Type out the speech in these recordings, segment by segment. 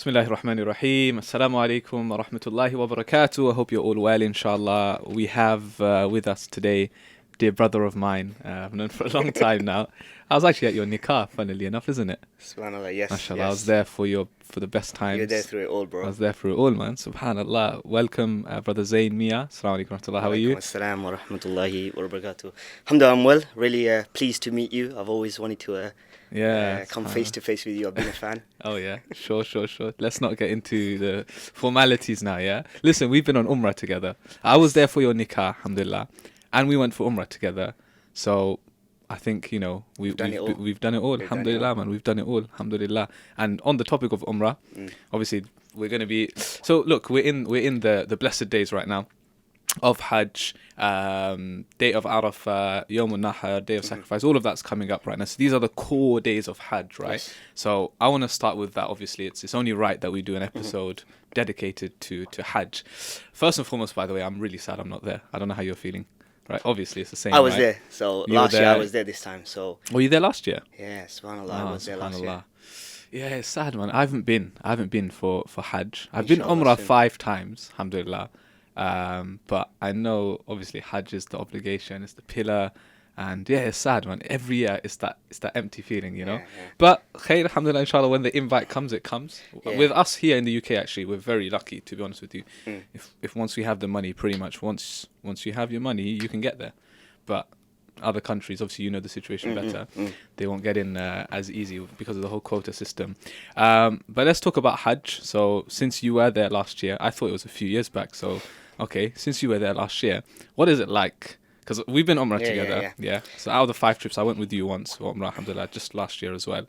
Bismillahir Rahmanir Rahim. Assalamu alaikum wa rahmatullahi wa barakatuh. I hope you're all well, inshallah. We have with us today dear brother of mine. I've known for a long time now. I was actually at your nikah, funnily enough, isn't it? Subhanallah, yes. MashaAllah, yes. I was there for the best times. You're there through it all, bro. I was there through it all, man. Subhanallah. Welcome, brother Zain Miah. Assalamu alaikum wa rahmatullah. How are you? Assalamu wa rahmatullahi wa barakatuh. Alhamdulillah, I'm well. Really pleased to meet you. I've always wanted to come face to face with you. I've been a fan. Oh, yeah. Sure. Let's not get into the formalities now, yeah? Listen, we've been on Umrah together. I was there for your nikah, alhamdulillah. And we went for Umrah together. So I think, we've done it all. Alhamdulillah, man. We've done it all. Alhamdulillah. And on the topic of Umrah, obviously, we're going to be... So, look, we're in the blessed days right now of Hajj, day of Arafah, Yawm al-Nahar, day of sacrifice. All of that's coming up right now. So these are the core days of Hajj, right? Yes. So I want to start with that. Obviously, it's only right that we do an episode dedicated to Hajj. First and foremost, by the way, I'm really sad I'm not there. I don't know how you're feeling. Right, obviously it's the same. I was right? there. So You last were year I there. was there this time. So Were you there last year? yeah, subhanallah, I was there last year. SubhanAllah. Yeah, it's sad, man. I haven't been for Hajj. I've been Inshallah Umrah soon. 5 times, alhamdulillah. But I know obviously Hajj is the obligation, it's the pillar, and yeah, it's sad, man. Every year it's that empty feeling, you know. Yeah. But khair, alhamdulillah, inshallah, when the invite comes, it comes. Yeah. With us here in the UK, actually, we're very lucky, to be honest with you. Mm. If once we have the money, pretty much once you have your money, you can get there. But other countries, obviously, you know the situation better. They won't get in as easy because of the whole quota system. But let's talk about Hajj. So since you were there last year, I thought it was a few years back. So, okay, since you were there last year, what is it like? Because we've been Umrah together. Yeah. So out of the 5 trips, I went with you once, for Umrah, alhamdulillah, just last year as well.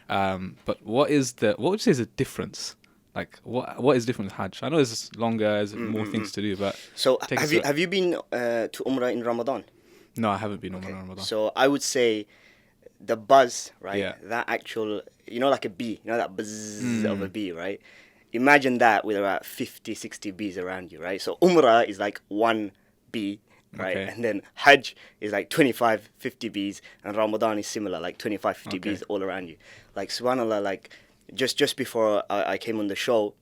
But what would you say is the difference? Like, what is different with Hajj? I know it's longer, there's more things to do, but... So take us have you been to Umrah in Ramadan? No, I haven't been Umrah in Ramadan. So I would say the buzz, right? Yeah. That actual, like a bee, that buzz of a bee, right? Imagine that with about 50, 60 bees around you, right? So Umrah is like one bee, right? Okay. And then Hajj is like 25, 50 bees, and Ramadan is similar, like 25, 50 Okay. bees all around you. Like, subhanAllah, like just before I came on the show,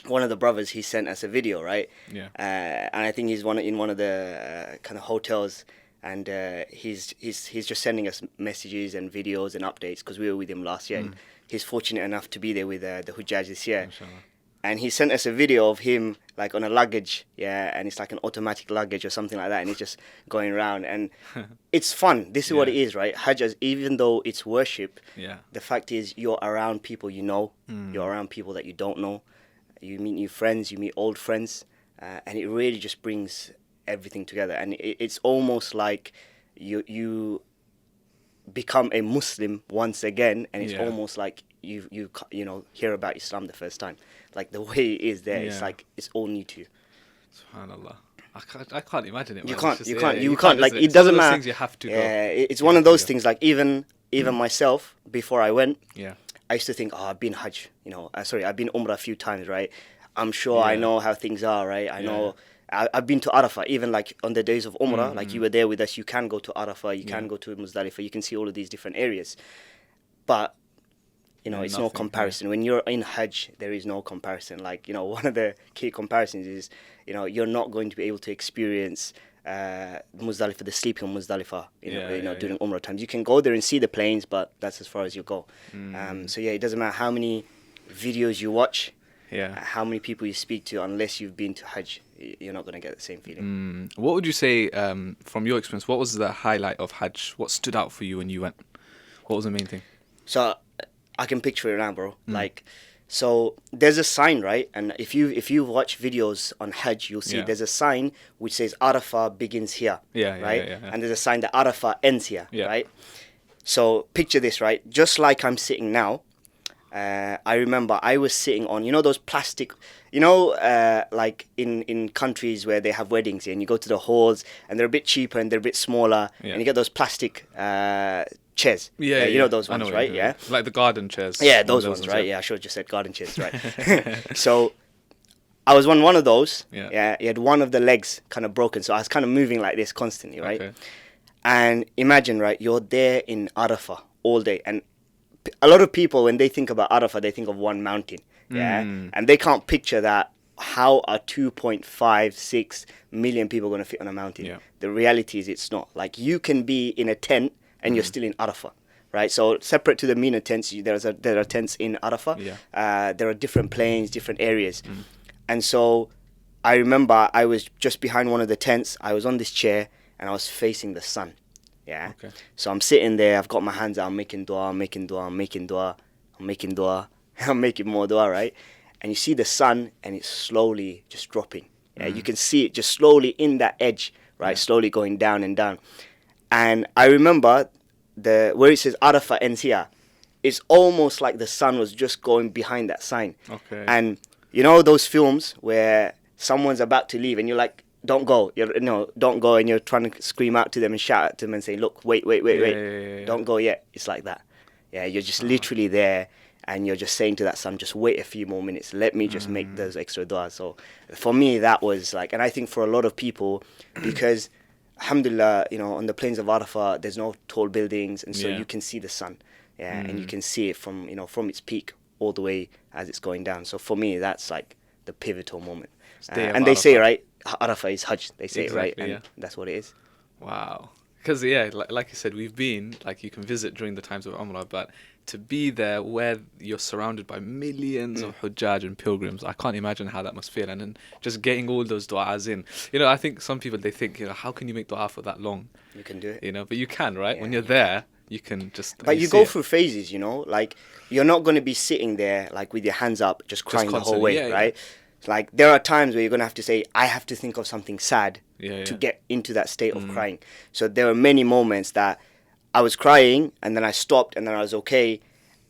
one of the brothers, he sent us a video, right? Yeah. And I think he's in one of the kind of hotels, and he's just sending us messages and videos and updates because we were with him last year. And he's fortunate enough to be there with the Hujjaj this year. Mashallah. And he sent us a video of him like on a luggage, and it's like an automatic luggage or something like that, and he's just going around, and it's fun. This is what it is, right? Hajj, even though it's worship, Yeah. the fact is you're around people you know, you're around people that you don't know, you meet new friends, you meet old friends, and it really just brings everything together. And it's almost like you become a Muslim once again, and it's Yeah. almost like you hear about Islam the first time. Like the way it is there, it's Yeah. like it's all new to you. SubhanAllah. I can't imagine it. You man. can't, It's you just- can't, yeah, you can't. Like isn't it It's one of doesn't those matter. things you have to go. Yeah, it's You one have of to those go. things. Like even myself, before I went, Yeah. I used to think, I've been Hajj, I've been Umrah a few times, right? I'm sure I Yeah. know how things are, right? I Yeah. know. I've been to Arafah, even like on the days of Umrah, like you were there with us. You can go to Arafah, you can go to Muzdalifah, you can see all of these different areas. But it's no nothing, comparison. When you're in Hajj, there is no comparison. Like, one of the key comparisons is, you're not going to be able to experience Muzdalifah, the sleeping on Muzdalifah, during Umrah times. You can go there and see the plains, but that's as far as you go. So yeah, it doesn't matter how many videos you watch, Yeah. how many people you speak to, unless you've been to Hajj, you're not going to get the same feeling. What would you say, from your experience, what was the highlight of Hajj? What stood out for you when you went? What was the main thing? So I can picture it now, bro. Like, so there's a sign, right? And if you watch videos on Hajj, you'll see Yeah. there's a sign which says Arafah begins here, Yeah, right? yeah. And there's a sign that Arafah ends here, Yeah. right? So picture this, right? Just like I'm sitting now, I remember I was sitting on, those plastic, like in countries where they have weddings and you go to the halls and they're a bit cheaper and they're a bit smaller, Yeah. and you get those plastic chairs. Yeah, You know those I know ones, what right? you mean. Yeah. Like the garden chairs. Yeah, those ones, right? Yeah, I should have just said garden chairs, right? So I was on one of those. Yeah. He had one of the legs kind of broken, so I was kind of moving like this constantly, right? Okay. And imagine, right, you're there in Arafah all day, and a lot of people, when they think about Arafah, they think of one mountain, and they can't picture that how are 2.56 million people going to fit on a mountain. The reality is it's not. Like, you can be in a tent and you're still in Arafah, right? So separate to the Mina tents, there are tents in Arafah. There are different plains, different areas. And so I remember I was just behind one of the tents. I was on this chair and I was facing the sun. So I'm sitting there, I've got my hands out, I'm making dua, I'm making dua, I'm making dua, I'm making dua, I'm making more dua, right? And you see the sun and it's slowly just dropping. You can see it just slowly in that edge, right? Slowly going down and down. And I remember where it says Arafah ends here, it's almost like the sun was just going behind that sign. And you know those films where someone's about to leave and you're like, don't go, don't go, and you're trying to scream out to them and shout at them and say, look, wait, don't go yet. It's like that. You're just literally there, and you're just saying to that sun, just wait a few more minutes, let me just make those extra du'as. So for me, that was like, and I think for a lot of people, because alhamdulillah, on the plains of Arafah, there's no tall buildings, and so you can see the sun, and you can see it from its peak all the way as it's going down. So for me, that's like the pivotal moment. And they say, right, Arafah is Hajj. They say exactly, it right, and that's what it is. Wow. Because, like you said, we've been, like, you can visit during the times of Umrah, but to be there where you're surrounded by millions of Hujjaj and pilgrims, I can't imagine how that must feel. And then just getting all those du'as in. I think some people, they think, how can you make du'a for that long? You can do it. But you can, right? When you're there, you can just... But you go through phases, like, you're not going to be sitting there, like, with your hands up, just crying the whole way, right? Like, there are times where you're going to have to say, I have to think of something sad to get into that state of crying. So there were many moments that I was crying, and then I stopped, and then I was okay,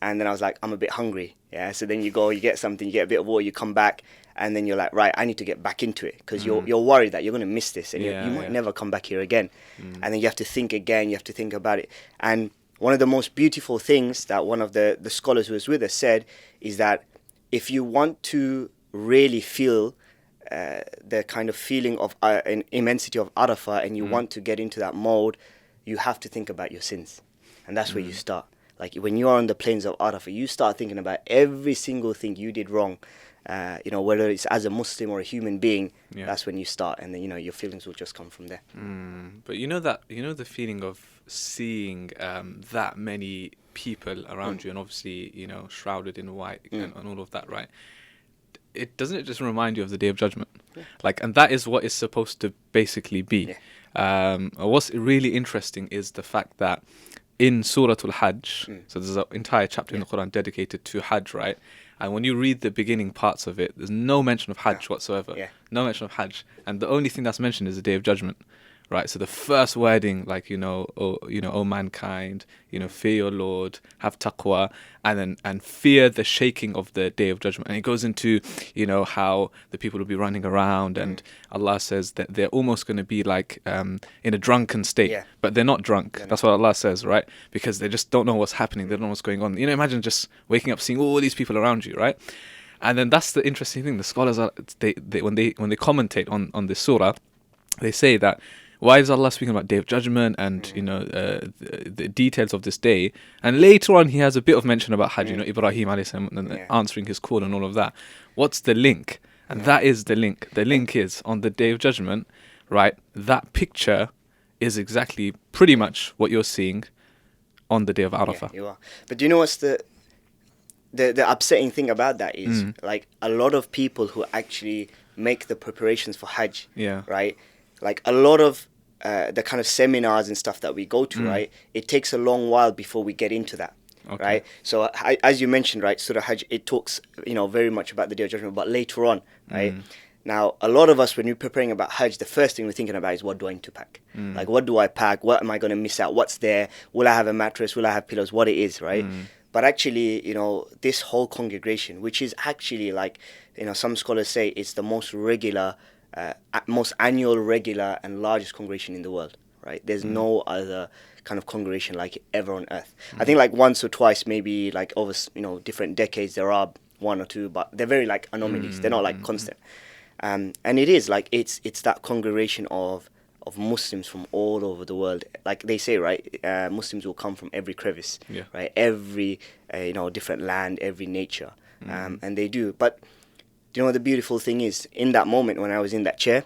and then I was like, I'm a bit hungry. So then you go, you get something, you get a bit of water, you come back, and then you're like, right, I need to get back into it, because you're worried that you're going to miss this, and you might never come back here again. And then you have to think again, you have to think about it. And one of the most beautiful things that one of the scholars who was with us said is that if you want to really feel the kind of feeling of an immensity of Arafah, and you want to get into that mode, you have to think about your sins. And that's where you start. Like, when you are on the plains of Arafah, you start thinking about every single thing you did wrong, whether it's as a Muslim or a human being. That's when you start, and then your feelings will just come from there. But the feeling of seeing that many people around you, and obviously shrouded in white and all of that, right? Doesn't it just remind you of the Day of Judgment? And that is what it's supposed to basically be. What's really interesting is the fact that in Surah Al-Hajj, so there's an entire chapter in the Quran dedicated to Hajj, right? And when you read the beginning parts of it, there's no mention of Hajj whatsoever. No mention of Hajj. And the only thing that's mentioned is the Day of Judgment. Right, so the first wording, like, O mankind, fear your Lord, have taqwa, and fear the shaking of the Day of Judgment. And it goes into, how the people will be running around, and Allah says that they're almost going to be like in a drunken state, but they're not drunk. That's what Allah says, right? Because they just don't know what's happening, they don't know what's going on. Imagine just waking up, seeing all these people around you, right? And then that's the interesting thing. The scholars when they commentate on this surah, they say that, why is Allah speaking about Day of Judgment and the details of this day? And later on, He has a bit of mention about Hajj, Ibrahim alayhi salam, and answering his call and all of that. What's the link? And that is the link. The link is on the Day of Judgment, right? That picture is exactly pretty much what you're seeing on the day of Arafah. You are. But do you know what's the upsetting thing about that is, like, a lot of people who actually make the preparations for Hajj, right? Like, a lot of the kind of seminars and stuff that we go to, right? It takes a long while before we get into that, right? So as you mentioned, right, Surah Hajj, it talks, very much about the Day of Judgment, but later on, right? Now, a lot of us, when we're preparing about Hajj, the first thing we're thinking about is, what do I need to pack? Like, what do I pack? What am I going to miss out? What's there? Will I have a mattress? Will I have pillows? What it is, right? But actually, this whole congregation, which is actually, like, some scholars say it's the most regular, most annual, regular, and largest congregation in the world, right? There's no other kind of congregation like it ever on earth. I think, like, once or twice, maybe, like, over different decades, there are one or two, but they're very, like, anomalies. They're not, like, constant. And it is like it's that congregation of of Muslims from all over the world. Like they say, right, Muslims will come from every crevice, right, every different land, every nature, and they do. But you know, the beautiful thing is, in that moment when I was in that chair,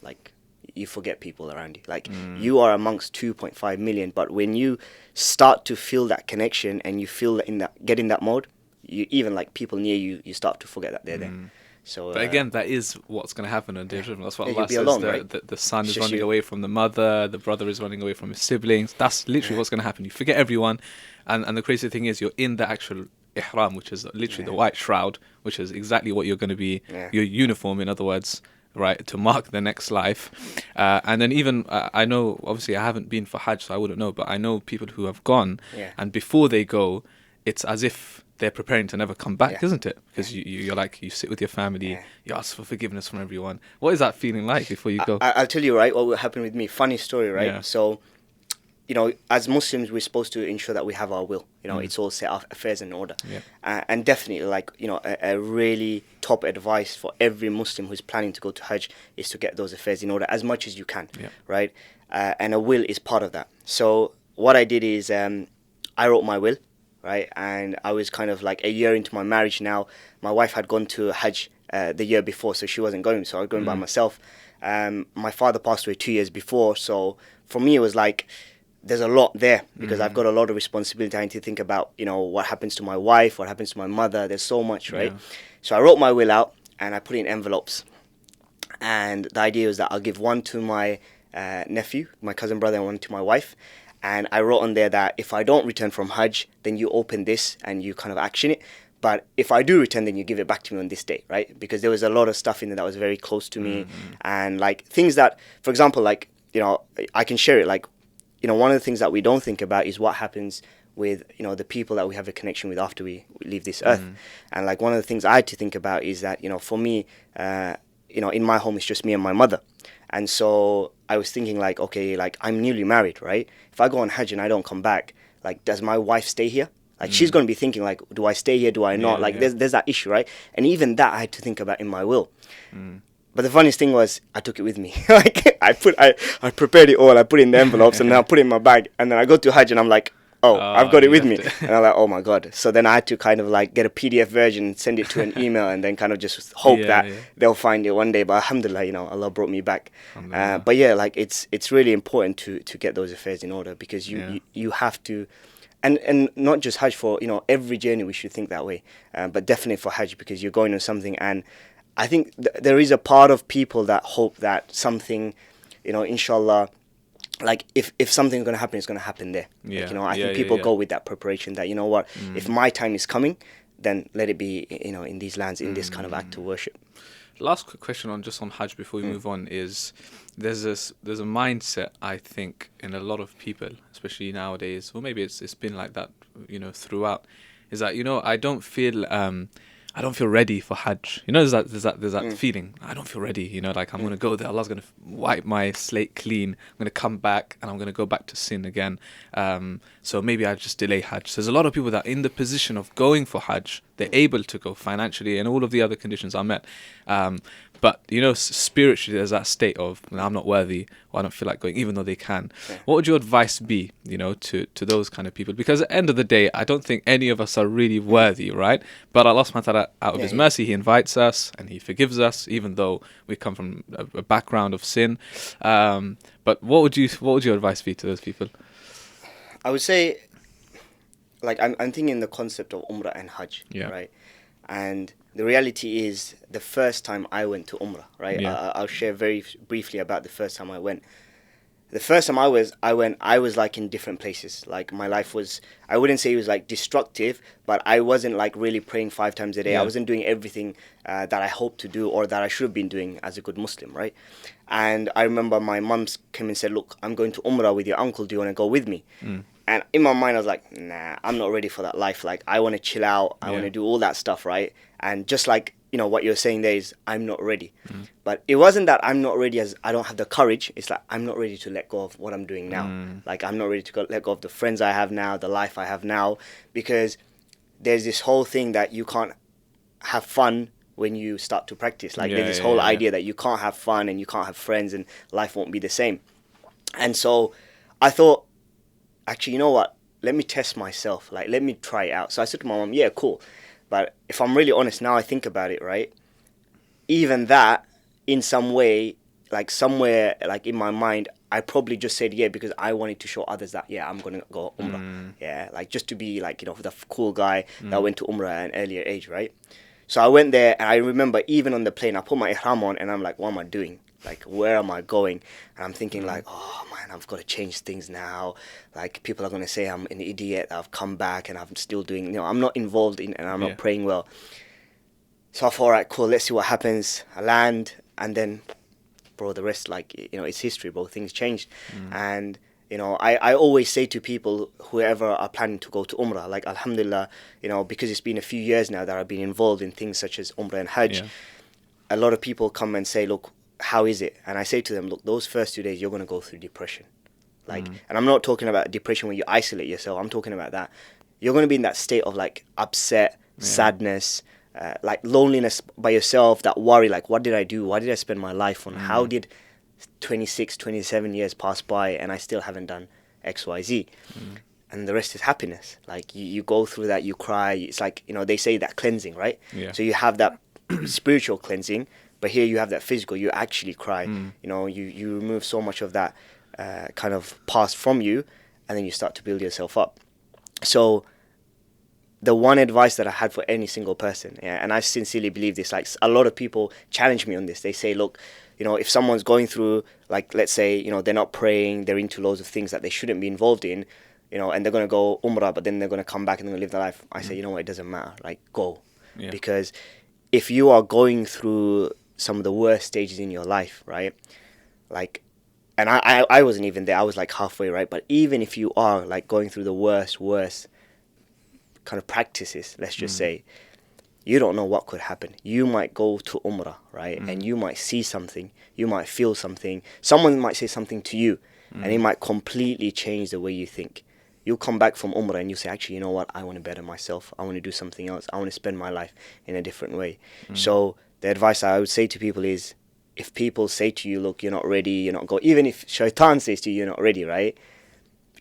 like, you forget people around you. Like, you are amongst 2.5 million, but when you start to feel that connection and you feel get in that mode, you even, like, people near you, you start to forget that they're there. So, but again, that is what's going to happen on Day of Judgment. That's what you'll Allah be says. alone, right? The son is It's just running you. away from the mother, the brother is running away from his siblings. That's literally what's going to happen. You forget everyone, and the crazy thing is, you're in the actual ihram, which is literally the white shroud, which is exactly what you're going to be, your uniform, in other words, right, to mark the next life. And then even, I know, obviously I haven't been for Hajj, so I wouldn't know, but I know people who have gone, and before they go, it's as if they're preparing to never come back, isn't it? Because you're like, you sit with your family, you ask for forgiveness from everyone. What is that feeling like before you go? I'll tell you, right, what happened with me. Funny story, right? Yeah. So, you know, as Muslims, we're supposed to ensure that we have our will. You know, it's all set, our affairs in order. And definitely, like, you know, a really top advice for every Muslim who's planning to go to Hajj is to get those affairs in order as much as you can, right? And a will is part of that. So what I did is I wrote my will, right? And I was kind of like a year into my marriage now. My wife had gone to Hajj the year before, so she wasn't going, so I was going by myself. My father passed away 2 years before, so for me it was like, there's a lot there because I've got a lot of responsibility. I need to think about, you know, what happens to my wife, what happens to my mother. There's so much, right? So I wrote my will out and I put it in envelopes. And the idea was that I'll give one to my nephew, my cousin brother, and one to my wife. And I wrote on there that if I don't return from Hajj, then you open this and you kind of action it. But if I do return, then you give it back to me on this day, right? Because there was a lot of stuff in there that was very close to me. And like things that, for example, like, you know, I can share it. Like, you know, one of the things that we don't think about is what happens with, you know, the people that we have a connection with after we leave this earth. And like one of the things I had to think about is that, you know, for me, you know, in my home, it's just me and my mother. And so I was thinking like, okay, like I'm newly married, right? If I go on Hajj and I don't come back, like, does my wife stay here? Like, she's going to be thinking like, do I stay here? Do I not? Like, there's that issue, right? And even that I had to think about in my will. But the funniest thing was, I took it with me. Like, I prepared it all. I put it in the envelopes and then I put it in my bag. And then I go to Hajj and I'm like, I've got it with me. And I'm like, oh my God. So then I had to kind of like get a PDF version, send it to an email, and then kind of just hope that they'll find it one day. But alhamdulillah, you know, Allah brought me back. But yeah, like it's really important to get those affairs in order because you have to. And not just Hajj, for, you know, every journey we should think that way. But definitely for Hajj because you're going on something. And I think there is a part of people that hope that something, you know, inshallah, like if something's going to happen, it's going to happen there. Like, you know, I think people go with that preparation that, you know what, if my time is coming, then let it be, you know, in these lands, in this kind of act of worship. Last quick question on Hajj before we move on is there's a mindset, I think, in a lot of people, especially nowadays, or maybe it's been like that, you know, throughout, is that, you know, I don't feel ready for Hajj. You know, there's that feeling. I don't feel ready. You know, like I'm going to go there. Allah's going to wipe my slate clean. I'm going to come back and I'm going to go back to sin again. So maybe I just delay Hajj. So there's a lot of people that in the position of going for Hajj, they're able to go financially and all of the other conditions are met. But, you know, spiritually, there's that state of, I'm not worthy, or I don't feel like going, even though they can. What would your advice be, you know, to those kind of people? Because at the end of the day, I don't think any of us are really worthy, right? But Allah subhanahu wa ta'ala, out of His mercy, He invites us and He forgives us, even though we come from a background of sin. But what would your advice be to those people? I would say, like, I'm thinking the concept of Umrah and Hajj, right? And the reality is, the first time I went to Umrah, right? I'll share very briefly about the first time I went. The first time I went, I was like in different places. Like my life was, I wouldn't say it was like destructive, but I wasn't like really praying 5 times a day. I wasn't doing everything that I hoped to do or that I should have been doing as a good Muslim, right? And I remember my mum came and said, look, I'm going to Umrah with your uncle. Do you want to go with me? And in my mind, I was like, nah, I'm not ready for that life. Like, I want to chill out. I want to do all that stuff, right? And just like, you know, what you're saying there is, I'm not ready. But it wasn't that I'm not ready as I don't have the courage. It's like, I'm not ready to let go of what I'm doing now. Like, I'm not ready to let go of the friends I have now, the life I have now. Because there's this whole thing that you can't have fun when you start to practice. Like there's this whole idea that you can't have fun and you can't have friends and life won't be the same. And so I thought, actually, you know what? Let me test myself. Like, let me try it out. So I said to my mom, yeah, cool. But if I'm really honest, now I think about it, right? Even that, in some way, like somewhere like in my mind, I probably just said yeah because I wanted to show others that, yeah, I'm going to go Umrah. Yeah, like just to be like, you know, the cool guy that went to Umrah at an earlier age, right? So I went there, and I remember even on the plane, I put my ihram on, and I'm like, what am I doing? Like, where am I going? And I'm thinking like, oh man, I've got to change things now. Like, people are going to say I'm an idiot. I've come back and I'm still doing, you know, I'm not involved in, and I'm not praying well. So I thought, all right, cool, let's see what happens. I land, and then, bro, the rest, like, you know, it's history, bro. Things changed. And, you know, I always say to people, whoever are planning to go to Umrah, like, alhamdulillah, you know, because it's been a few years now that I've been involved in things such as Umrah and Hajj, a lot of people come and say, look, how is it? And I say to them, look, those first 2 days, you're going to go through depression. Like, and I'm not talking about depression when you isolate yourself. I'm talking about that. You're going to be in that state of, like, upset, sadness, like loneliness by yourself, that worry, like, what did I do? What did I spend my life on? How did 26, 27 years pass by and I still haven't done X, Y, Z? And the rest is happiness. Like, you go through that, you cry. It's like, you know, they say that cleansing, right? So you have that spiritual cleansing, but here you have that physical. You actually cry. You know, you remove so much of that kind of past from you, and then you start to build yourself up. So the one advice that I had for any single person, and I sincerely believe this, like, a lot of people challenge me on this. They say, look, you know, if someone's going through, like, let's say, you know, they're not praying, they're into loads of things that they shouldn't be involved in, you know, and they're going to go Umrah, but then they're going to come back and they're going to live their life. I say, you know what, it doesn't matter. Like, go. Because if you are going through some of the worst stages in your life, right? Like, and I wasn't even there. I was like halfway, right? But even if you are like going through the worst kind of practices, let's just say, you don't know what could happen. You might go to Umrah, right? And you might see something. You might feel something. Someone might say something to you, and it might completely change the way you think. You'll come back from Umrah and you say, actually, you know what? I want to better myself. I want to do something else. I want to spend my life in a different way. So the advice I would say to people is, if people say to you, look, you're not ready, you're not going, even if shaitan says to you, you're not ready, right?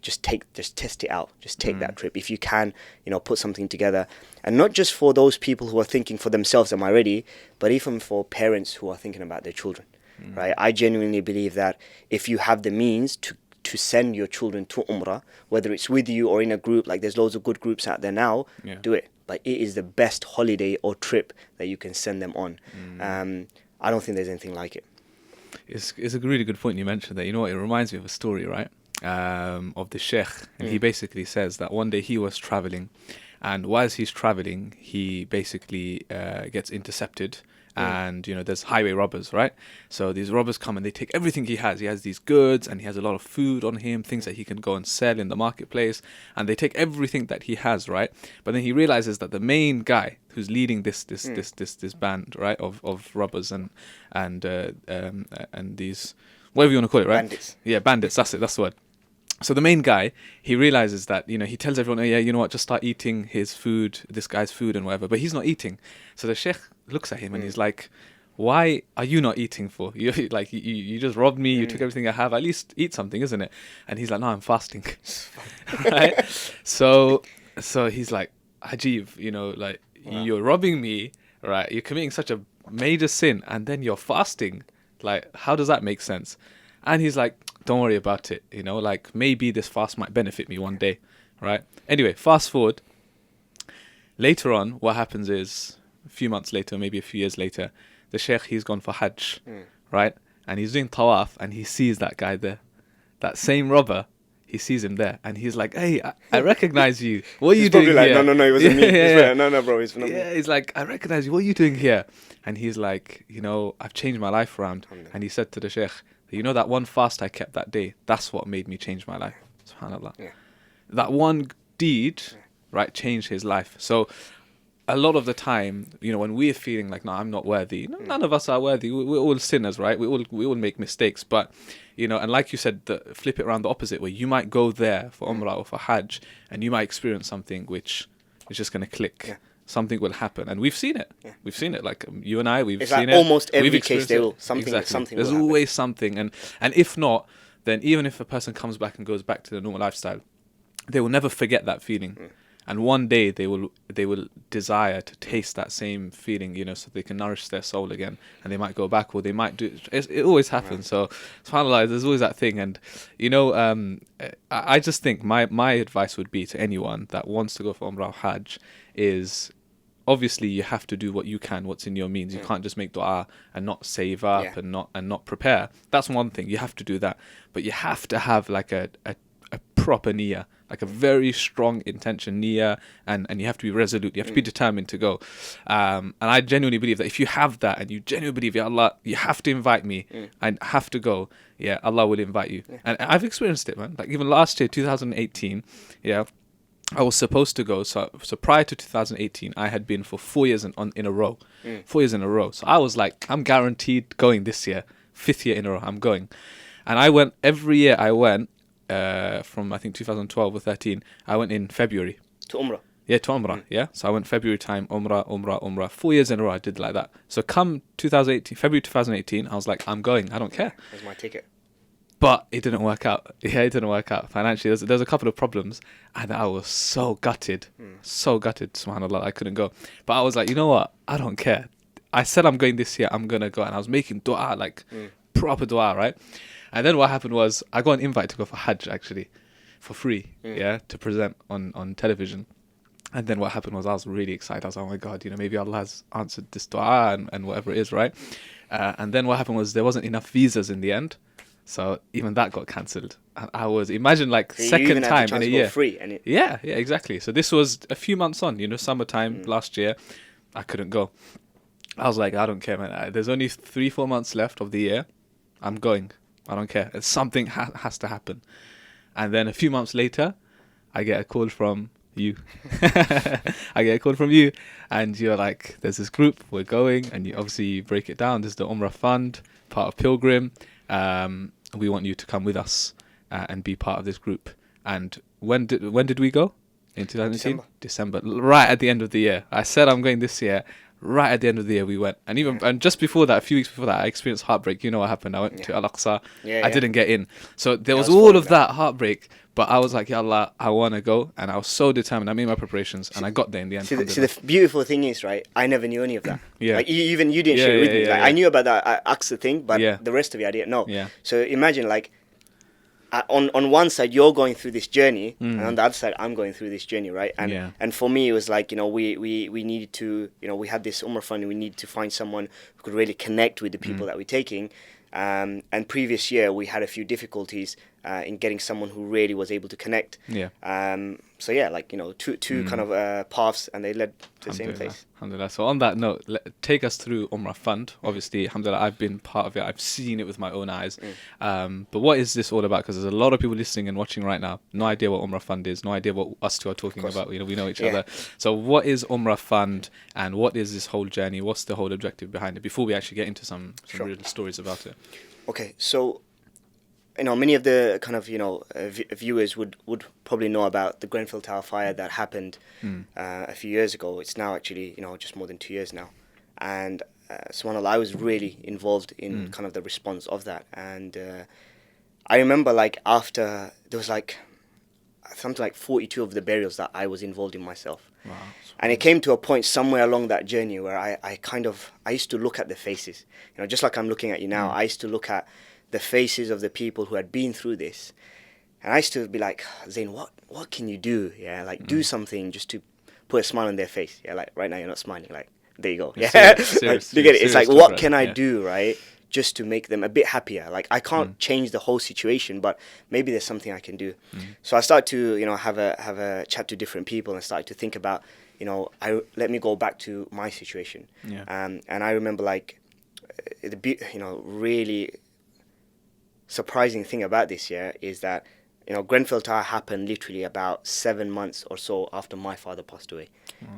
Just test it out. Just take that trip. If you can, you know, put something together. And not just for those people who are thinking for themselves, am I ready? But even for parents who are thinking about their children, right? I genuinely believe that if you have the means to send your children to Umrah, whether it's with you or in a group, like there's loads of good groups out there now, do it. But it is the best holiday or trip that you can send them on. I don't think there's anything like it. It's a really good point you mentioned there. You know what? It reminds me of a story, right? Of the sheikh. And he basically says that one day he was traveling, and whilst he's traveling, he basically gets intercepted. And, you know, there's highway robbers, right? So these robbers come and they take everything he has. He has these goods and he has a lot of food on him, things that he can go and sell in the marketplace. And they take everything that he has, right? But then he realizes that the main guy who's leading this band, right, of robbers and these, whatever you want to call it, right? Bandits. Yeah, bandits. That's it. That's the word. So the main guy, he realizes that, you know, he tells everyone, oh, yeah, you know what, just start eating his food, this guy's food and whatever. But he's not eating. So the sheikh looks at him and he's like, why are you not eating for? You just robbed me, you took everything I have, at least eat something, isn't it? And he's like, no, I'm fasting. Right? So he's like, Ajib, you know, like, you're robbing me, right? You're committing such a major sin and then you're fasting. Like, how does that make sense? And he's like, don't worry about it, you know, like, maybe this fast might benefit me one day, right? Anyway, fast forward. Later on, what happens is, a few months later, maybe a few years later, the sheikh, he's gone for Hajj, right? And he's doing tawaf, and he sees that guy there. That same robber, he sees him there, and he's like, hey, I recognize you. What are you doing like, here? No, it wasn't me. No, bro, it's not me. Yeah, he's like, I recognize you. What are you doing here? And he's like, you know, I've changed my life around. And he said to the sheikh, you know, that one fast I kept that day, that's what made me change my life. SubhanAllah. Yeah. That one deed, right, changed his life. So a lot of the time, you know, when we're feeling like, no, I'm not worthy, none of us are worthy. We're all sinners, right? We all make mistakes. But, you know, and like you said, flip it around the opposite way. You might go there for Umrah or for Hajj, and you might experience something which is just going to click. something will happen, and we've seen it. Yeah. We've seen it. Like you and I, we've It's seen like it. almost every We've case experienced there it. will something. There's Will always something, and if not, then even if a person comes back and goes back to their normal lifestyle, they will never forget that feeling. And one day they will desire to taste that same feeling, you know, so they can nourish their soul again, and they might go back, or they might do. It always happens. So, subhanAllah, there's always that thing, and you know, I just think my advice would be to anyone that wants to go for Umrah or Hajj is, obviously you have to do what you can, what's in your means. You can't just make dua and not save up and not prepare. That's one thing. You have to do that, but you have to have like a proper niyyah, like a very strong intention niyyah, and you have to be resolute. You have to be determined to go. And I genuinely believe that if you have that, and you genuinely believe, Ya Allah, you have to invite me, I have to go, yeah, Allah will invite you. And I've experienced it, man. Like even last year, 2018, yeah, I was supposed to go. So prior to 2018, I had been for 4 years in a row. 4 years in a row. So I was like, I'm guaranteed going this year. 5th year in a row, I'm going. And I went, every year I went, from I think 2012 or 13, I went in February. To Umrah? Yeah, to Umrah, yeah. So I went February time, Umrah. 4 years in a row I did like that. So come 2018, February 2018, I was like, I'm going, I don't care. That's my ticket. But it didn't work out. Yeah, it didn't work out financially. There's a couple of problems, and I was so gutted, subhanAllah, I couldn't go. But I was like, you know what? I don't care. I said I'm going this year, I'm going to go. And I was making dua, like proper dua, right? And then what happened was I got an invite to go for Hajj, actually, for free, to present on television. And then what happened was I was really excited. I was like, oh my God, you know, maybe Allah has answered this dua and whatever it is, right? And then what happened was there wasn't enough visas in the end. So even that got cancelled. And I was, imagine like so second time in a year. Free, yeah, exactly. So this was a few months on, you know, summertime last year. I couldn't go. I was like, I don't care, man. There's only 3-4 months left of the year. I'm going. I don't care. Something has to happen. And then a few months later, I get a call from you. I get a call from you, and you're like, there's this group, we're going, and you obviously break it down. This is the Umrah Fund, part of Pilgrim. We want you to come with us and be part of this group. And when did we go? In 2018? December. Right at the end of the year. I said I'm going this year. Right at the end of the year we went, and just before that, a few weeks before that, I experienced heartbreak. You know what happened? I went to Al-Aqsa. I didn't get in, so there was all of that heartbreak. But I was like, Ya Allah, I want to go, and I was so determined. I made my preparations, and I got there in the end. See, the beautiful thing is, right? I never knew any of that. Like you didn't share it with me. Like I knew about that Aqsa thing, but the rest of it I didn't know. So imagine like. On one side you're going through this journey, and on the other side I'm going through this journey, right? And for me it was like, you know, we needed to, you know, we had this Umrah Fund, and we needed to find someone who could really connect with the people that we're taking. And previous year we had a few difficulties in getting someone who really was able to connect. So yeah, like, you know, two kind of paths, and they led to the same place. Alhamdulillah. So on that note, take us through Umrah Fund. Obviously, alhamdulillah, I've been part of it. I've seen it with my own eyes. But what is this all about? Because there's a lot of people listening and watching right now. No idea what Umrah Fund is. No idea what us two are talking about. You know, we know each other. So what is Umrah Fund, and what is this whole journey? What's the whole objective behind it? Before we actually get into some real stories about it. Okay, so, you know, many of the kind of, you know, viewers would probably know about the Grenfell Tower fire that happened a few years ago. It's now actually, you know, just more than 2 years now. And subhanAllah, I was really involved in kind of the response of that. And I remember, like, after, there was like something like 42 of the burials that I was involved in myself. Wow. And it came to a point somewhere along that journey where I used to look at the faces, you know, just like I'm looking at you now. I used to look at the faces of the people who had been through this, and I used to be like, Zain, what can you do? Yeah, like do something just to put a smile on their face. Yeah, like right now you're not smiling. Like there you go. Yeah, serious, look at it. It's like, what can I do, right, just to make them a bit happier? Like I can't change the whole situation, but maybe there's something I can do. So I started to, you know, have a chat to different people, and started to think about, you know, let me go back to my situation. And I remember, like, you know, really surprising thing about this year is that, you know, Grenfell Tower happened literally about 7 months or so after my father passed away,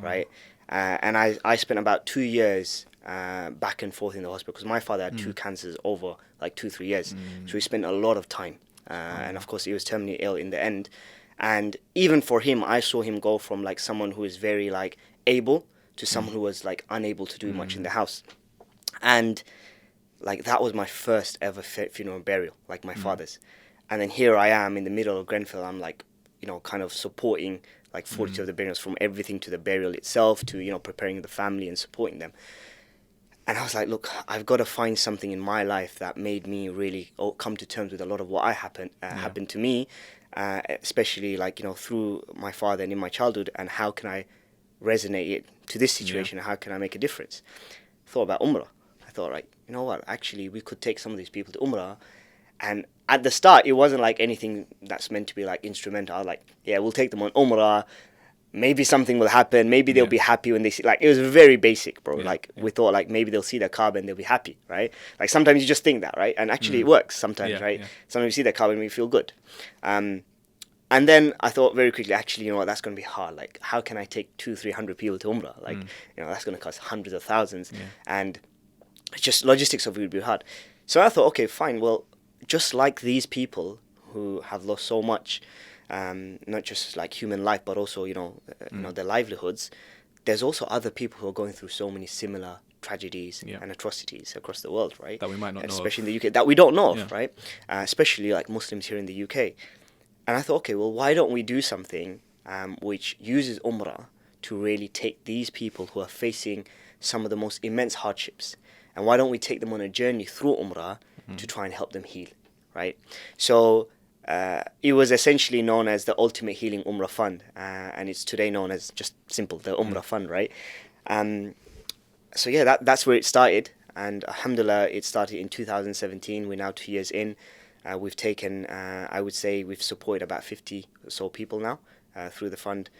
right? And I spent about 2 years back and forth in the hospital, because my father had 2 cancers over like 2-3 years. So we spent a lot of time, and of course he was terminally ill in the end. And even for him, I saw him go from like someone who is very like able to someone who was like unable to do much in the house. And like that was my first ever funeral and burial, like my father's. And then here I am in the middle of Grenfell. I'm like, you know, kind of supporting like 42 of the burials, from everything to the burial itself to, you know, preparing the family and supporting them. And I was like, look, I've got to find something in my life that made me really come to terms with a lot of what happened to me, especially like, you know, through my father and in my childhood, and how can I resonate it to this situation, and how can I make a difference? I thought about Umrah. I thought, like, you know what, actually we could take some of these people to Umrah. And at the start, it wasn't like anything that's meant to be like instrumental. I was like, yeah, we'll take them on Umrah. Maybe something will happen. Maybe they'll be happy when they see. Like, it was very basic, bro. We thought like maybe they'll see the Kaaba and they'll be happy, right? Like sometimes you just think that, right? And actually it works sometimes, right? Yeah. Sometimes you see the Kaaba and we feel good. And then I thought very quickly, actually, you know what, that's going to be hard. Like, how can I take 200-300 people to Umrah? Like, you know, that's going to cost hundreds of thousands. And just logistics of it would be hard. So I thought, okay, fine. Well, just like these people who have lost so much, not just like human life, but also, you know, their livelihoods, there's also other people who are going through so many similar tragedies and atrocities across the world, right? That we might not know especially in the UK, that we don't know of, right? Especially like Muslims here in the UK. And I thought, okay, well, why don't we do something which uses Umrah to really take these people who are facing some of the most immense hardships, and why don't we take them on a journey through Umrah to try and help them heal, right? So it was essentially known as the Ultimate Healing Umrah Fund, and it's today known as just simple, the Umrah Fund, right? So yeah, that's where it started, and alhamdulillah, it started in 2017. We're now 2 years in. We've taken, I would say we've supported about 50 or so people now through the fund,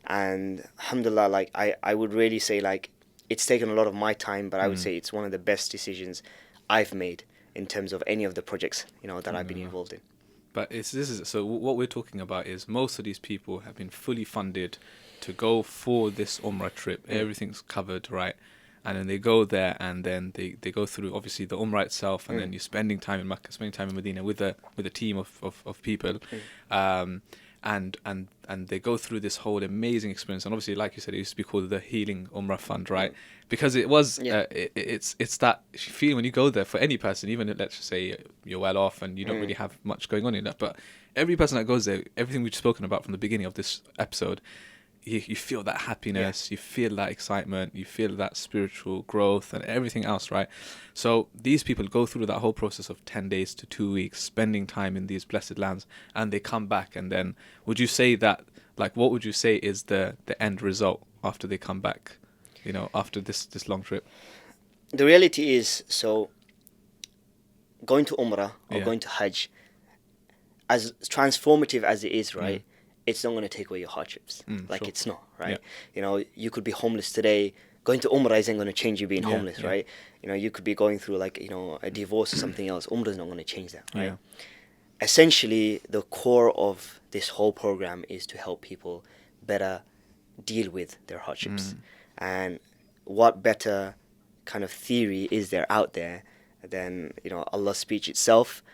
and alhamdulillah, like I would really say, like, it's taken a lot of my time, but I would say it's one of the best decisions I've made in terms of any of the projects, you know, that I've been involved in. But so what we're talking about is most of these people have been fully funded to go for this Umrah trip. Everything's covered, right? And then they go there, and then they go through obviously the Umrah itself, and then you're spending time in Mecca, spending time in Medina with a team of people, and they go through this whole amazing experience. And obviously, like you said, it used to be called the Healing Umrah Fund, right? Because it was it's that feeling when you go there, for any person, even let's just say you're well off and you don't really have much going on in that, but every person that goes there, everything we've spoken about from the beginning of this episode, you feel that happiness, you feel that excitement, you feel that spiritual growth and everything else, right? So these people go through that whole process of 10 days to 2 weeks, spending time in these blessed lands, and they come back. And then would you say that, like, what would you say is the end result after they come back, you know, after this long trip? The reality is, so going to Umrah or going to Hajj, as transformative as it is, right? It's not going to take away your hardships. It's not, right? You know, you could be homeless today. Going to Umrah isn't going to change you being homeless, right? You know, you could be going through, like, you know, a divorce or something else. Umrah is not going to change that, right? Essentially, the core of this whole program is to help people better deal with their hardships. And what better kind of theory is there out there than, you know, Allah's speech itself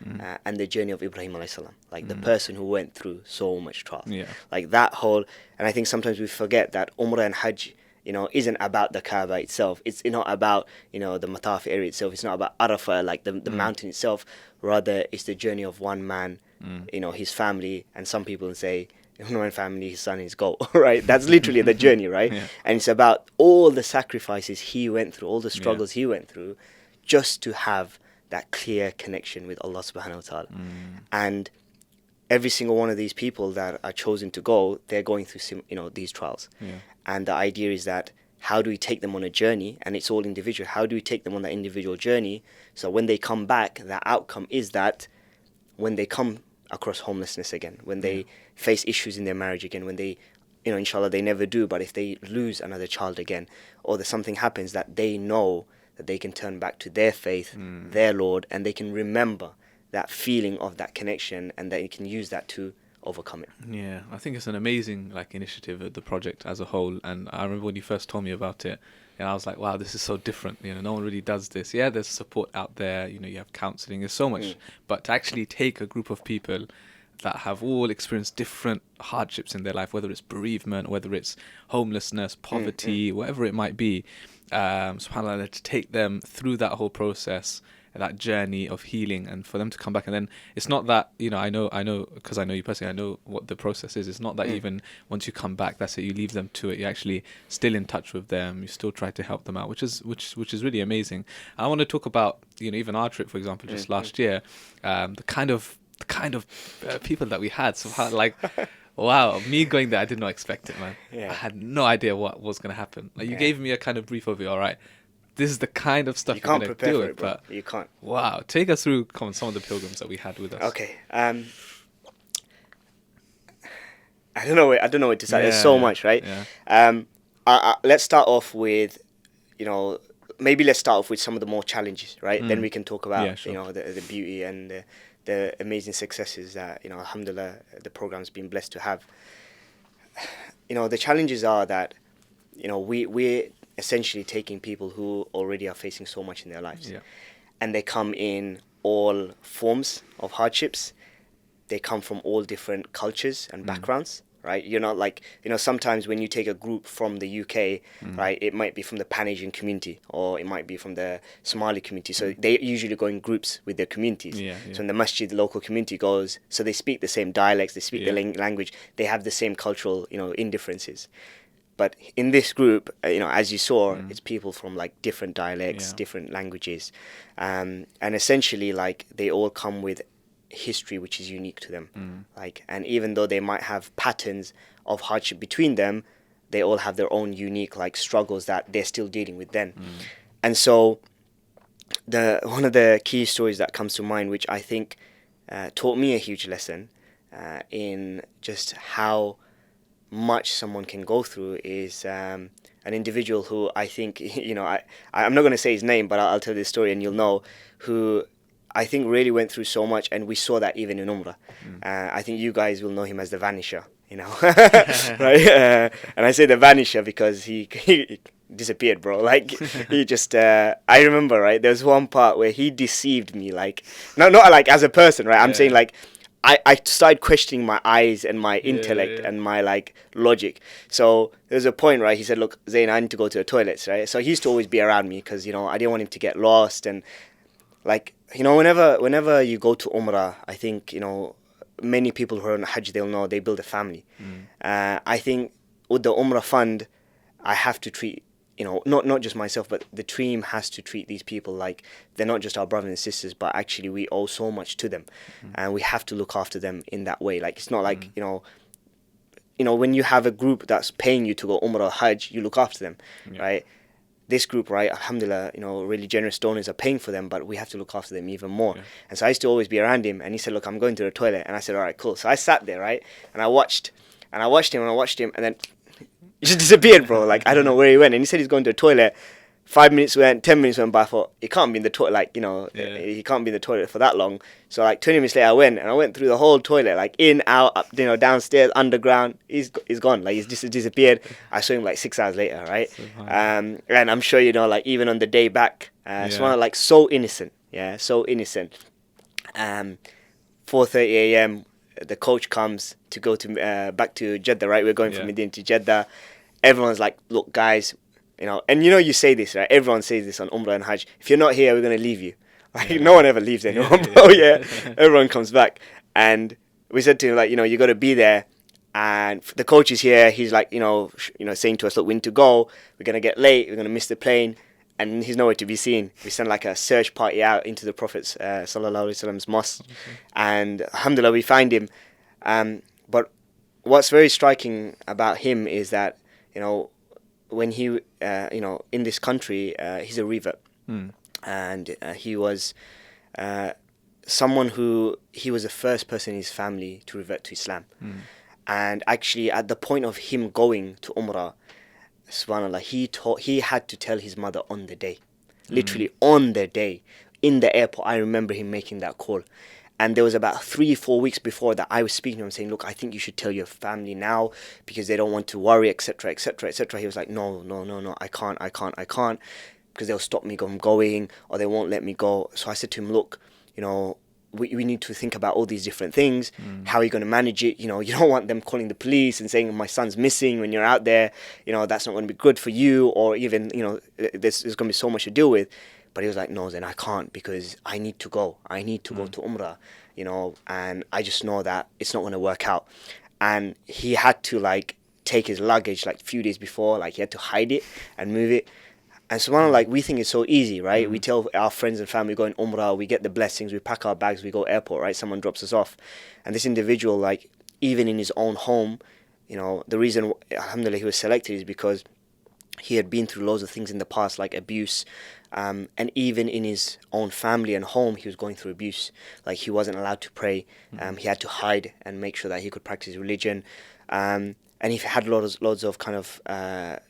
and the journey of Ibrahim alayhi salam, like the person who went through so much trial, like that whole. And I think sometimes we forget that Umrah and Hajj, you know, isn't about the Kaaba itself. It's not about, you know, the Mataf area itself. It's not about Arafah, like the mountain itself. Rather, it's the journey of one man, you know, his family, and some people say, one family, his son, his goal, right? That's literally the journey, right? And it's about all the sacrifices he went through, all the struggles he went through, just to have that clear connection with Allah subhanahu wa ta'ala. And every single one of these people that are chosen to go, they're going through these trials. And the idea is that, how do we take them on a journey? And it's all individual. How do we take them on that individual journey, so when they come back, the outcome is that when they come across homelessness again, when they face issues in their marriage again, when they, you know, inshallah they never do, but if they lose another child again, or that something happens, that they know that they can turn back to their faith, their Lord, and they can remember that feeling of that connection, and that you can use that to overcome it. Yeah, I think it's an amazing, like, initiative of the project as a whole. And I remember when you first told me about it, and I was like, wow, this is so different. You know, no one really does this. Yeah, there's support out there. You know, you have counselling. There's so much, but to actually take a group of people that have all experienced different hardships in their life, whether it's bereavement, whether it's homelessness, poverty, whatever it might be. SubhanAllah, to take them through that whole process, that journey of healing, and for them to come back. And then it's not that, I know because I know you personally, I know what the process is. It's not that even once you come back, that's it, you leave them to it. You're actually still in touch with them. You still try to help them out, which is really amazing. I want to talk about, even our trip, for example, just last year, the kind of people that we had. So wow, me going there, I did not expect it, man. Yeah. I had no idea what was going to happen. Like, you gave me a kind of brief overview. All right, this is the kind of stuff You you're can't going to prepare do for it, it, bro. but You can't. wow, take us through some of the pilgrims that we had with us. Okay. I don't know what to say. There's so much, right? Yeah. Let's start off with, maybe let's start off with some of the more challenges, right? Then we can talk about, Yeah, sure. the beauty and the amazing successes that, alhamdulillah, the program's been blessed to have. The challenges are that, we're essentially taking people who already are facing so much in their lives. Yeah. And they come in all forms of hardships. They come from all different cultures and backgrounds, right? You're not like, sometimes when you take a group from the UK, right, it might be from the Pan-Asian community, or it might be from the Somali community. So they usually go in groups with their communities. Yeah. So in the masjid, the local community goes, so they speak the same dialects, they speak the language, they have the same cultural, indifferences. But in this group, as you saw, it's people from like different dialects, different languages. And essentially, like, they all come with history which is unique to them. And even though they might have patterns of hardship between them, they all have their own unique like struggles that they're still dealing with then. And so one of the key stories that comes to mind, which I think taught me a huge lesson in just how much someone can go through, is an individual who I think, I'm not going to say his name, but I'll tell this story and you'll know, who I think really went through so much, and we saw that even in Umrah. I think you guys will know him as the Vanisher, right? And I say the Vanisher because he disappeared, bro. Like, he just, I remember, right, there was one part where he deceived me, like, not like as a person, right? I'm saying, like, I started questioning my eyes and my intellect and my like logic. So there's a point, right? He said, "Look, Zain, I need to go to the toilets," right? So he used to always be around me because I didn't want him to get lost. And like, whenever you go to Umrah, I think many people who are on Hajj, they'll know they build a family. I think with the Umrah Fund, I have to treat not just myself, but the team has to treat these people like they're not just our brothers and sisters, but actually we owe so much to them, and we have to look after them in that way. Like, it's not like when you have a group that's paying you to go Umrah or Hajj, you look after them, right? This group, right, alhamdulillah, really generous donors are paying for them, but we have to look after them even more. And so I used to always be around him, and he said, "Look, I'm going to the toilet," and I said, "All right, cool." So I sat there, right, and I watched him, and then he just disappeared, bro. Like, I don't know where he went. And he said he's going to the toilet. 5 minutes went, 10 minutes went by. I thought, he can't be in the toilet, like, he can't be in the toilet for that long. So, like, 20 minutes later, I went through the whole toilet, like, in, out, up, downstairs, underground. He's gone. Like, he's just disappeared. I saw him, like, 6 hours later, right? And I'm sure, like, even on the day back, someone, like, so innocent. Yeah, so innocent. 4:30 a.m., the coach comes to go to back to Jeddah, right? We're going from Medina to Jeddah. Everyone's like, "Look, guys, and you say this, right? Everyone says this on Umrah and Hajj. If you're not here, we're going to leave you." Like, no one ever leaves anyone, bro. Everyone comes back. And we said to him, like, you got to be there. And the coach is here. He's like, saying to us, "Look, we need to go. We're going to get late. We're going to miss the plane." And he's nowhere to be seen. We sent like a search party out into the Prophet's sallallahu alaihi wasallam's mosque, and alhamdulillah we find him. But what's very striking about him is that when he in this country, he's a revert, and he was someone who he was the first person in his family to revert to Islam, and actually at the point of him going to Umrah, subhanallah, he had to tell his mother on the day, literally on the day, in the airport. I remember him making that call, and there was about 3-4 weeks before that I was speaking to him saying, "Look, I think you should tell your family now because they don't want to worry, etc., etc., etc." He was like, no, I can't, because they'll stop me from going or they won't let me go. So I said to him, "Look, we need to think about all these different things. How are you going to manage it? You know, you don't want them calling the police and saying my son's missing when you're out there. You know, that's not going to be good for you, or even, you know, there's going to be so much to deal with. But he was like, no, Zain, I can't, because I need to go. I need to go to Umrah, you know, and I just know that it's not going to work out. And he had to like take his luggage like a few days before, like he had to hide it and move it. And so like we think it's so easy, right? We tell our friends and family, go in Umrah, we get the blessings, we pack our bags, we go airport, right? Someone drops us off. And this individual, like, even in his own home, you know, the reason, alhamdulillah, he was selected is because he had been through loads of things in the past, like abuse. And even in his own family and home, he was going through abuse. Like, he wasn't allowed to pray. He had to hide and make sure that he could practice religion. And he had loads of kind of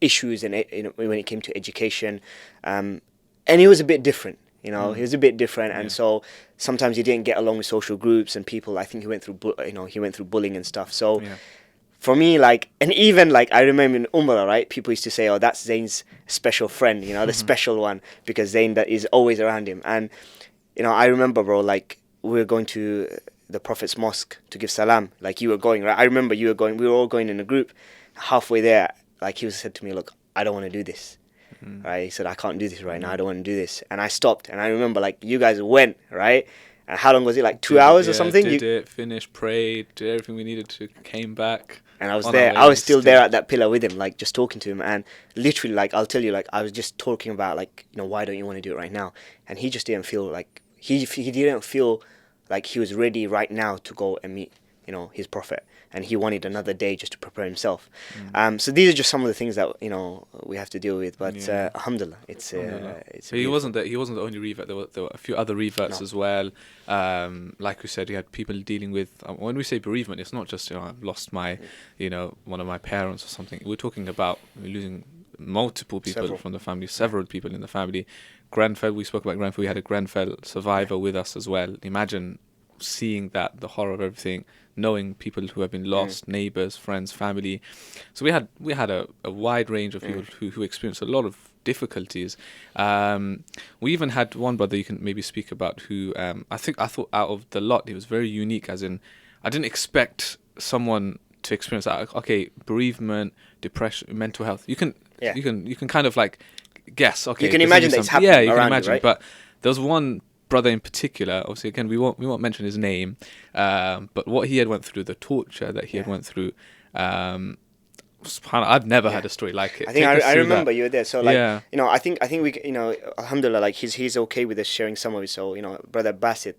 issues in it, you know, when it came to education. And he was a bit different. You know, he was a bit different, and so sometimes he didn't get along with social groups and people. I think he went through, bullying and stuff. So for me, like, and even like I remember in Umrah, right? People used to say, "Oh, that's Zain's special friend," you know, the special one, because Zain that is always around him. And you know, I remember, bro, like we were going to the Prophet's mosque to give salam. Like you were going, right? I remember you were going. We were all going in a group. Halfway there, like he said to me, "Look, I don't want to do this." Right, he said, I can't do this right now, I don't want to do this. And I stopped, and I remember like you guys went, right? And how long was it, like 2 hours or something? Did it, finished, prayed, did everything we needed to, came back. And I was there, I was still there at that pillar with him, like just talking to him. And literally, like, I'll tell you, like, I was just talking about, like, you know, why don't you want to do it right now? And he just didn't feel like, he didn't feel like he was ready right now to go and meet, you know, his Prophet. And he wanted another day just to prepare himself. So these are just some of the things that, you know, we have to deal with. But alhamdulillah, it's he wasn't the only revert. There were a few other reverts as well. Like we said, you had people dealing with, when we say bereavement, it's not just, you know, I've lost my, you know, one of my parents or something. We're talking about losing multiple people from the family, several people in the family. Grenfell, we spoke about Grenfell. We had a Grenfell survivor with us as well. Imagine seeing that, the horror of everything, knowing people who have been lost, neighbors, friends, family. So we had a wide range of people who experienced a lot of difficulties. We even had one brother you can maybe speak about who I thought out of the lot, he was very unique, as in I didn't expect someone to experience that. Okay, bereavement, depression, mental health. You can kind of like guess. Okay, you can imagine that it's happening. Yeah, you can around imagine. You, right? But there was one brother in particular, obviously again we won't mention his name, but what he had went through, the torture that he had went through, I've never had a story like it. I think I remember you were there. So like, you know, I think we, you know, alhamdulillah, like he's okay with us sharing some of it. So, you know, brother Basit,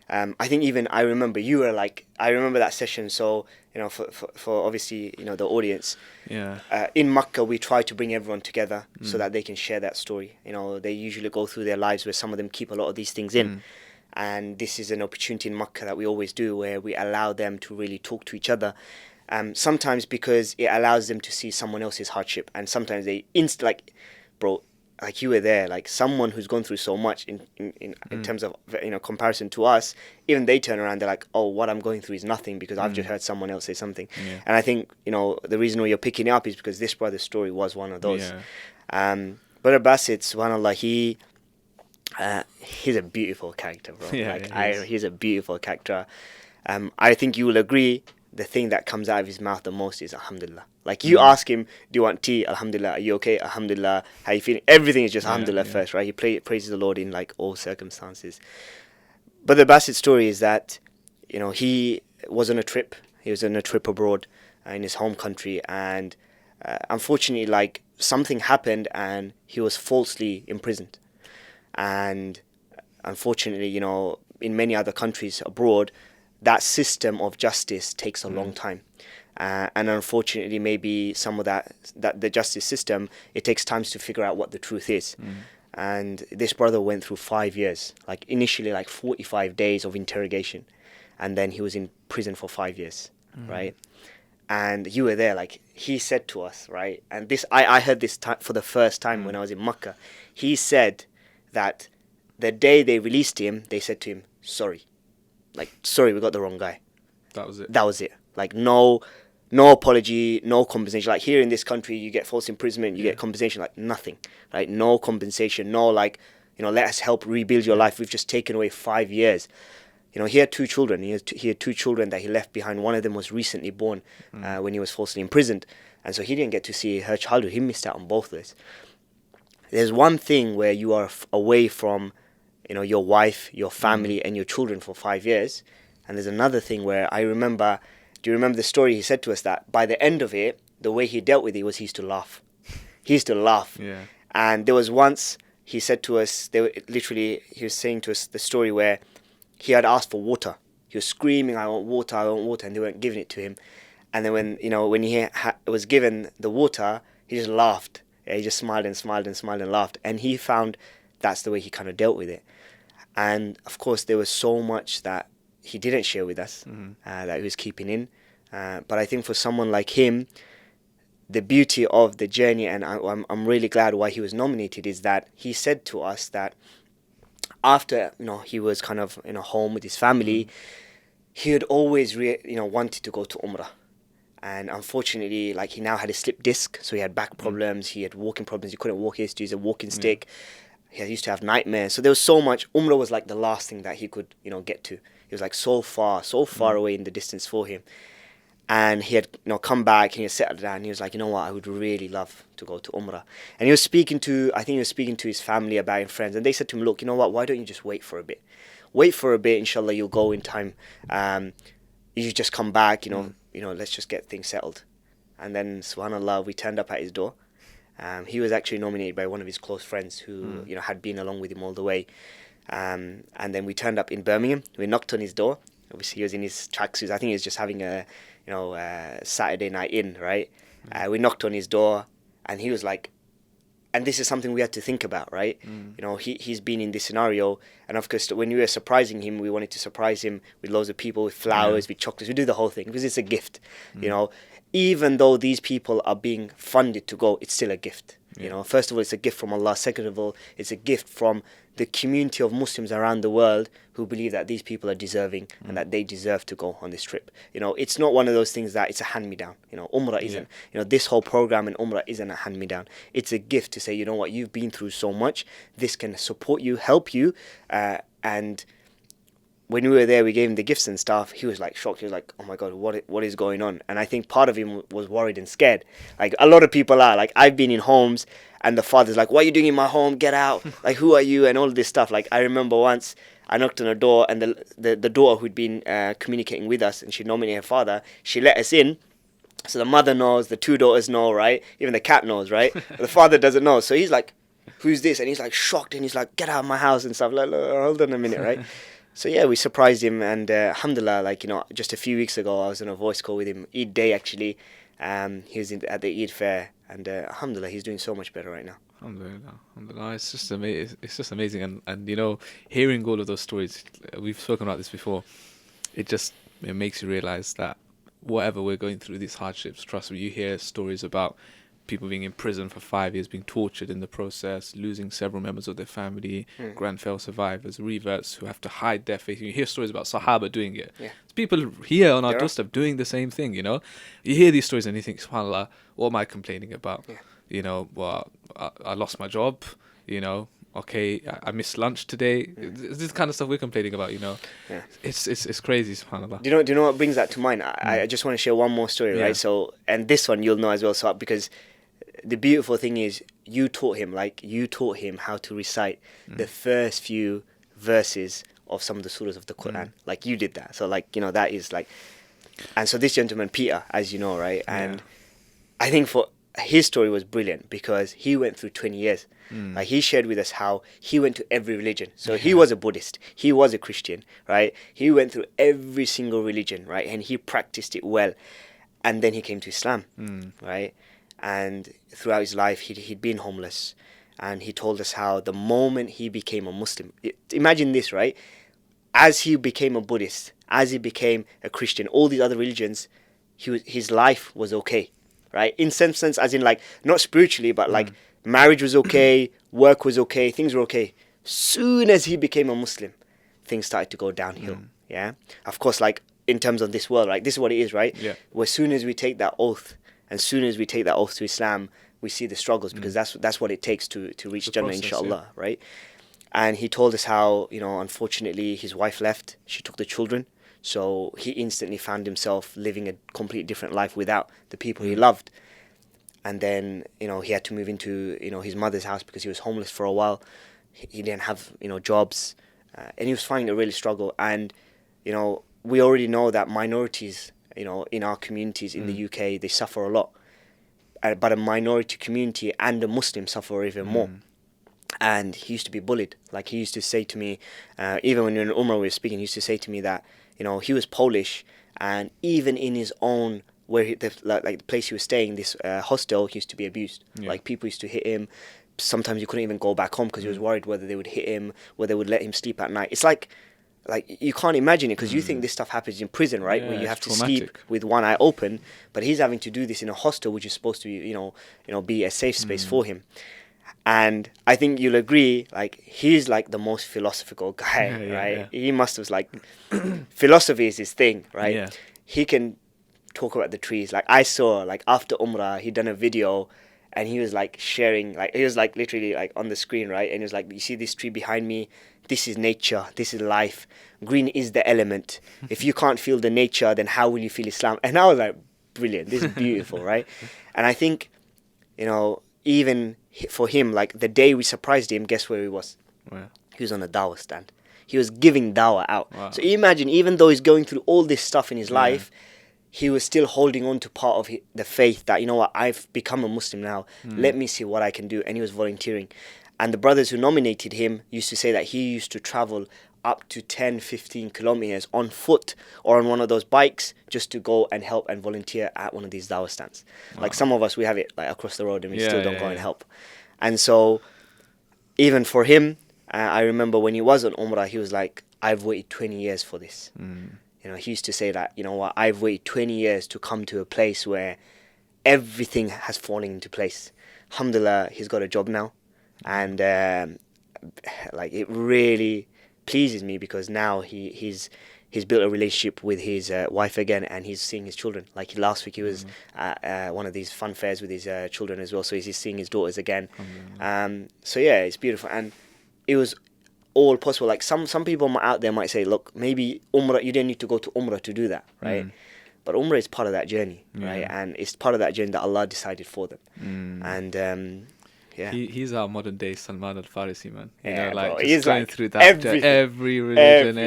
I think even I remember you were like, I remember that session. So, you know, for obviously, you know, the audience, in Makkah we try to bring everyone together so that they can share that story. You know, they usually go through their lives where some of them keep a lot of these things in. And this is an opportunity in Makkah that we always do, where we allow them to really talk to each other. Sometimes because it allows them to see someone else's hardship, and sometimes they like, bro, like you were there, like someone who's gone through so much in terms of, you know, comparison to us, even they turn around, they're like, oh, what I'm going through is nothing because I've just heard someone else say something. And I think, you know, the reason why you're picking it up is because this brother's story was one of those. Brother Basit, subhanAllah, he's a beautiful character, bro. He's a beautiful character. I think you will agree, the thing that comes out of his mouth the most is alhamdulillah. Like you ask him, do you want tea? Alhamdulillah. Are you okay? Alhamdulillah. How you feeling? Everything is just alhamdulillah first, right? He praises the Lord in like all circumstances. But the Basit story is that, you know, he was on a trip. He was on a trip abroad in his home country, and unfortunately, like something happened, and he was falsely imprisoned. And unfortunately, you know, in many other countries abroad, that system of justice takes a long time. And unfortunately, maybe some of that the justice system, it takes time to figure out what the truth is. And this brother went through 5 years, like initially like 45 days of interrogation. And then he was in prison for 5 years, right? And you were there, like he said to us, right? And this, I heard this for the first time when I was in Makkah. He said that the day they released him, they said to him, sorry, we got the wrong guy. That was it. That was it. Like no apology, no compensation. Like here in this country, you get false imprisonment, you get compensation, like nothing. Right? No compensation, no like, let us help rebuild your life. We've just taken away 5 years. He had 2 children. He had 2 children that he left behind. One of them was recently born when he was falsely imprisoned. And so he didn't get to see her childhood. He missed out on both of this. There's one thing where you are away from, your wife, your family, and your children for 5 years. And there's another thing where do you remember the story? He said to us that by the end of it, the way he dealt with it was he used to laugh. He used to laugh. Yeah. And there was once he said to us, he was saying to us the story where he had asked for water. He was screaming, I want water, and they weren't giving it to him. And then when he was given the water, he just laughed. Yeah, he just smiled and laughed. And he found that's the way he kind of dealt with it. And of course, there was so much that he didn't share with us, that he was keeping in. But I think for someone like him, the beauty of the journey, and I'm really glad why he was nominated, is that he said to us that after he was kind of in a home with his family, he had always wanted to go to Umrah. And unfortunately, he now had a slip disc, so he had back problems, he had walking problems, he couldn't walk, he used to use a walking stick. He used to have nightmares. So there was so much. Umrah was the last thing that he could get to. It was so far away in the distance for him. And he had come back and he had settled down and he was like, I would really love to go to Umrah. And he was speaking to his family about it and friends, and they said to him, look, why don't you just wait for a bit? Wait for a bit, inshallah, you'll go in time. You just come back, let's just get things settled. And then, subhanAllah, we turned up at his door. He was actually nominated by one of his close friends who, had been along with him all the way. And then we turned up in Birmingham. We knocked on his door. Obviously, he was in his tracksuits. I think he was just having a Saturday night in, right? We knocked on his door, and he was like, and this is something we had to think about, right? He's been in this scenario, and of course, when we were surprising him, we wanted to surprise him with loads of people, with flowers, with chocolates. We do the whole thing because it's a gift, Even though these people are being funded to go, it's still a gift. First of all, it's a gift from Allah. Second of all, it's a gift from the community of Muslims around the world who believe that these people are deserving and that they deserve to go on this trip. It's not one of those things that it's a hand-me-down. Umrah isn't. This whole program in Umrah isn't a hand-me-down. It's a gift to say, you've been through so much. This can support you, help you, and when we were there, we gave him the gifts and stuff. He was shocked. He was like, oh my God, what is going on? And I think part of him was worried and scared. A lot of people are. I've been in homes and the father's like, what are you doing in my home? Get out. Who are you? And all of this stuff. I remember once I knocked on a door and the daughter who'd been communicating with us and she nominated her father, she let us in. So the mother knows, the 2 daughters know, right? Even the cat knows, right? The father doesn't know. So he's like, who's this? And he's shocked and he's like, get out of my house and stuff. Hold on a minute, right? So yeah, we surprised him, and alhamdulillah, just a few weeks ago, I was on a voice call with him, Eid day actually. He was at the Eid fair, and alhamdulillah, he's doing so much better right now. Alhamdulillah, it's just amazing. It's just amazing, and hearing all of those stories, we've spoken about this before. It makes you realize that whatever we're going through, these hardships, trust me, you hear stories about people being in prison for 5 years, being tortured in the process, losing several members of their family, Grenfell survivors, reverts who have to hide their faith. You hear stories about Sahaba doing it. Yeah. There's people here on our doorstep doing the same thing, You hear these stories and you think, subhanAllah, what am I complaining about? Yeah. Well, I lost my job, okay, I missed lunch today. This kind of stuff we're complaining about, Yeah. It's crazy, subhanAllah. Do you know what brings that to mind? I just want to share one more story, right? So, and this one you'll know as well, so because the beautiful thing is you taught him how to recite the first few verses of some of the surahs of the Quran. You did that. So that is and so this gentleman, Peter, as you know, right? And I think for his story was brilliant because he went through 20 years. He shared with us how he went to every religion. So he was a Buddhist, he was a Christian, right? He went through every single religion, right? And he practiced it well. And then he came to Islam, right? And throughout his life, he'd been homeless. And he told us how the moment he became a Muslim, imagine this, right? As he became a Buddhist, as he became a Christian, all these other religions, his life was okay, right? In some sense, as in not spiritually, but marriage was okay, work was okay, things were okay. Soon as he became a Muslim, things started to go downhill, yeah? Of course, in terms of this world, right? This is what it is, right? Yeah. As soon as we take that oath, and soon as we take that oath to Islam, we see the struggles because that's what it takes to reach Jannah, inshallah, right? And he told us how, unfortunately his wife left. She took the children. So he instantly found himself living a completely different life without the people he loved. And then, he had to move into, his mother's house because he was homeless for a while. He didn't have, jobs. And he was finding it really struggle. And, we already know that minorities, in our communities in the UK, they suffer a lot. But a minority community and a Muslim suffer even more. And he used to be bullied. Like, he used to say to me, even when we were in Umrah we were speaking, he used to say to me that, he was Polish, and even in his own, where the place he was staying, this hostel, he used to be abused. Like, people used to hit him. Sometimes he couldn't even go back home because he was worried whether they would hit him, whether they would let him sleep at night. It's like you can't imagine it, because you think this stuff happens in prison, right? Yeah, where you have to traumatic. sleep with one eye open, but he's having to do this in a hostel, which is supposed to be, be a safe space for him. And I think you'll agree, like, he's like the most philosophical guy, right? He must have, like, philosophy is his thing, right? Yeah. He can talk about the trees. Like, I saw, like, after Umrah, he'd done a video, and he was, like, sharing, like, he was, like, literally, like, on the screen, right? And he was like, you see this tree behind me? This is nature. This is life. Green is the element. If you can't feel the nature, then how will you feel Islam? And I was like, brilliant. This is beautiful, right? And I think, even for him, like, the day we surprised him, guess where he was? Where? He was on a dawah stand. He was giving dawah out. Wow. So imagine, even though he's going through all this stuff in his life, he was still holding on to part of the faith that, I've become a Muslim now. Let me see what I can do. And he was volunteering. And the brothers who nominated him used to say that he used to travel up to 10, 15 kilometers on foot or on one of those bikes just to go and help and volunteer at one of these dawah stands. Wow. Like, some of us, we have it like across the road and we still don't go and help. And so even for him, I remember when he was on Umrah, he was like, I've waited 20 years for this. He used to say that, I've waited 20 years to come to a place where everything has fallen into place. Alhamdulillah, he's got a job now. And it really pleases me, because now he's built a relationship with his wife again, and he's seeing his children. Like, last week he was at one of these fun fairs with his children as well, so he's seeing his daughters again. So yeah, it's beautiful, and it was all possible. Like, some people out there might say, look, maybe Umrah, you didn't need to go to Umrah to do that, right? But Umrah is part of that journey, right? And it's part of that journey that Allah decided for them. And he's our modern day Salman al-Farisi, man. Bro, Just he's going like through that every religion,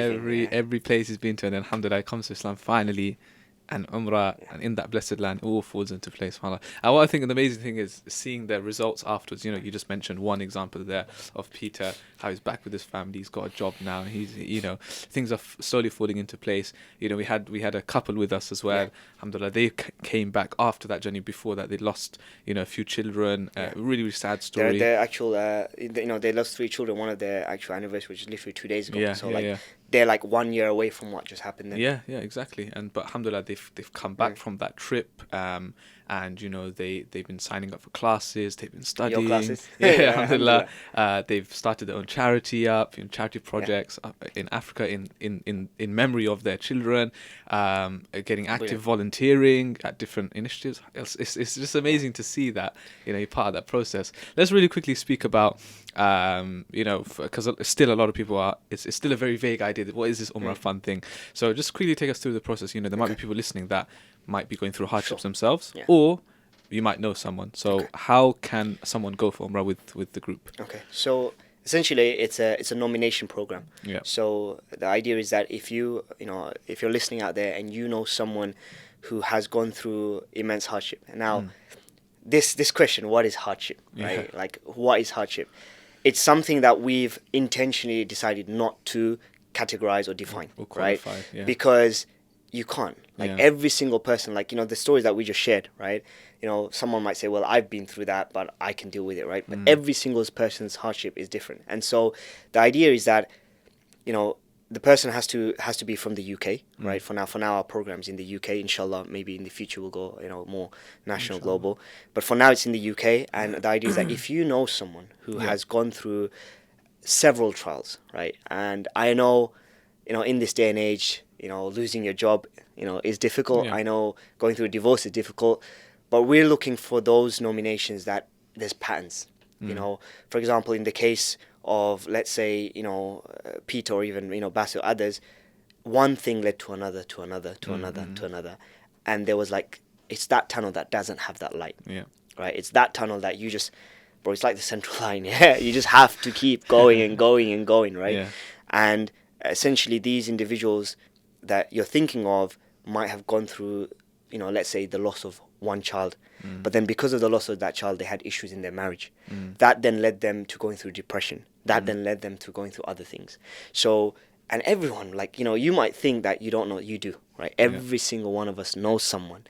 every place he's been to, and then alhamdulillah, comes to Islam finally, and Umrah, and in that blessed land, it all falls into place. And what I think the amazing thing is seeing the results afterwards. You just mentioned one example there of Peter, how he's back with his family, he's got a job now, he's, things are slowly falling into place. We had a couple with us as well. Alhamdulillah, they came back after that journey. Before that, they lost, a few children. Really, really sad story. Their actual, they lost 3 children. One of their actual anniversary, which is literally 2 days ago. They're like 1 year away from what just happened then. Yeah, exactly. But alhamdulillah, they've come back from that trip, and they've been signing up for classes, they've been studying. Your classes? Alhamdulillah. They've started their own charity charity projects in Africa in memory of their children, getting active volunteering at different initiatives. It's just amazing to see that you're part of that process. Let's really quickly speak about because still a lot of people it's still a very vague idea. What is this Umrah Fund thing? So just quickly take us through the process. There might be people listening that might be going through hardships themselves, or you might know someone. So how can someone go for Umrah with the group? Okay, so essentially it's a nomination program. So the idea is that if you're listening out there and you know someone who has gone through immense hardship. Now, this question, what is hardship, right? Like, what is hardship? It's something that we've intentionally decided not to categorize or define, or qualify, right? Because you can't. Like, every single person, like, the stories that we just shared, right? Someone might say, well, I've been through that, but I can deal with it, right? But every single person's hardship is different. And so the idea is that, the person has to be from the UK, right? For now, our program's in the UK. Inshallah, maybe in the future we'll go, more national, global. But for now, it's in the UK. And the idea is that if you know someone who has gone through several trials, right? And I know, in this day and age, losing your job, is difficult. I know going through a divorce is difficult. But we're looking for those nominations that there's patterns. For example, in the case of, let's say, Peter or even, Basil, others, one thing led to another, to another, to another, to another. And there was like, it's that tunnel that doesn't have that light. Yeah. Right? It's that tunnel that you just, bro, it's like the central line. Yeah. You just have to keep going and going and going, right? Yeah. And essentially these individuals that you're thinking of might have gone through, let's say the loss of one child. But then because of the loss of that child, they had issues in their marriage. That then led them to going through depression. That then led them to going through other things. So, and everyone, like, you might think that you don't know, you do, right? Every single one of us knows someone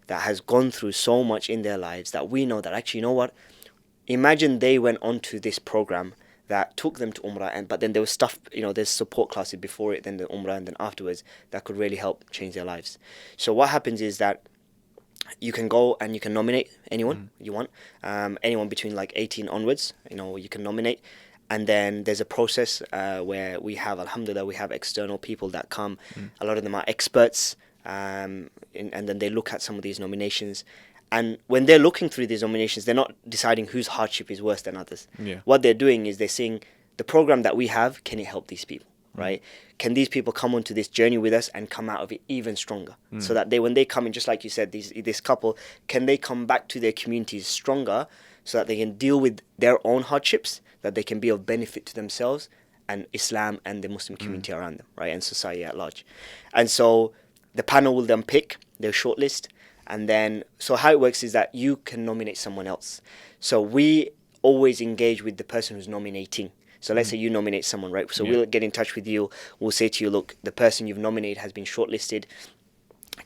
that has gone through so much in their lives that we know that actually, you know what? Imagine they went onto this program that took them to Umrah, but then there was stuff, there's support classes before it, then the Umrah, and then afterwards that could really help change their lives. So what happens is that you can go and you can nominate anyone you want, anyone between like 18 onwards, you can nominate. And then there's a process where we have, alhamdulillah, we have external people that come. A lot of them are experts, and then they look at some of these nominations. And when they're looking through these nominations, they're not deciding whose hardship is worse than others. Yeah. What they're doing is they're seeing the program that we have, can it help these people, right? Can these people come onto this journey with us and come out of it even stronger? So that when they come in, just like you said, this couple, can they come back to their communities stronger so that they can deal with their own hardships, that they can be of benefit to themselves and Islam and the Muslim community around them, right? And society at large. And so the panel will then pick their shortlist. And then, so how it works is that you can nominate someone else. So we always engage with the person who's nominating. So let's say you nominate someone, right? So we'll get in touch with you. We'll say to you, look, the person you've nominated has been shortlisted.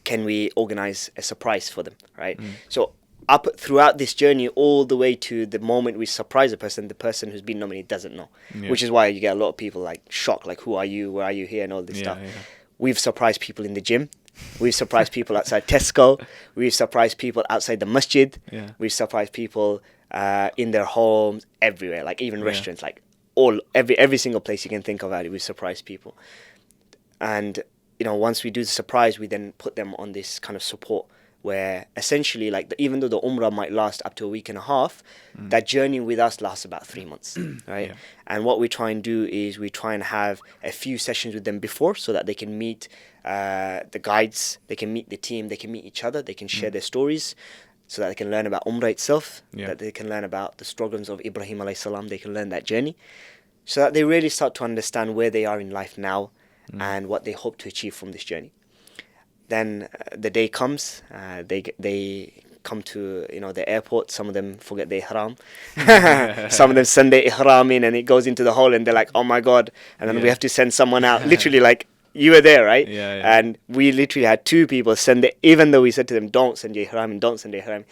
Can we organize a surprise for them, right? So up throughout this journey, all the way to the moment we surprise the person who's been nominated doesn't know. Which is why you get a lot of people like shocked, like, who are you? Where are you here? And all this stuff. Yeah. We've surprised people in the gym. We've surprised people outside Tesco. We've surprised people outside the masjid. Yeah. We've surprised people in their homes, everywhere, like even restaurants, like every single place you can think of. We've surprised people. And, once we do the surprise, we then put them on this kind of support where essentially, like, even though the Umrah might last up to a week and a half, that journey with us lasts about 3 months, right? Yeah. And what we try and do is we try and have a few sessions with them before so that they can meet the guides, they can meet the team, they can meet each other, they can share their stories so that they can learn about Umrah itself, that they can learn about the struggles of Ibrahim alayhi salam, they can learn that journey so that they really start to understand where they are in life now and what they hope to achieve from this journey. Then the day comes, they come to the airport. Some of them forget their ihram. Some of them send their ihram in and it goes into the hole and they're like, oh my God. And then we have to send someone out. Literally, like, you were there, right? And we literally had 2 people send it, even though we said to them, don't send your ihram in, don't send your ihram.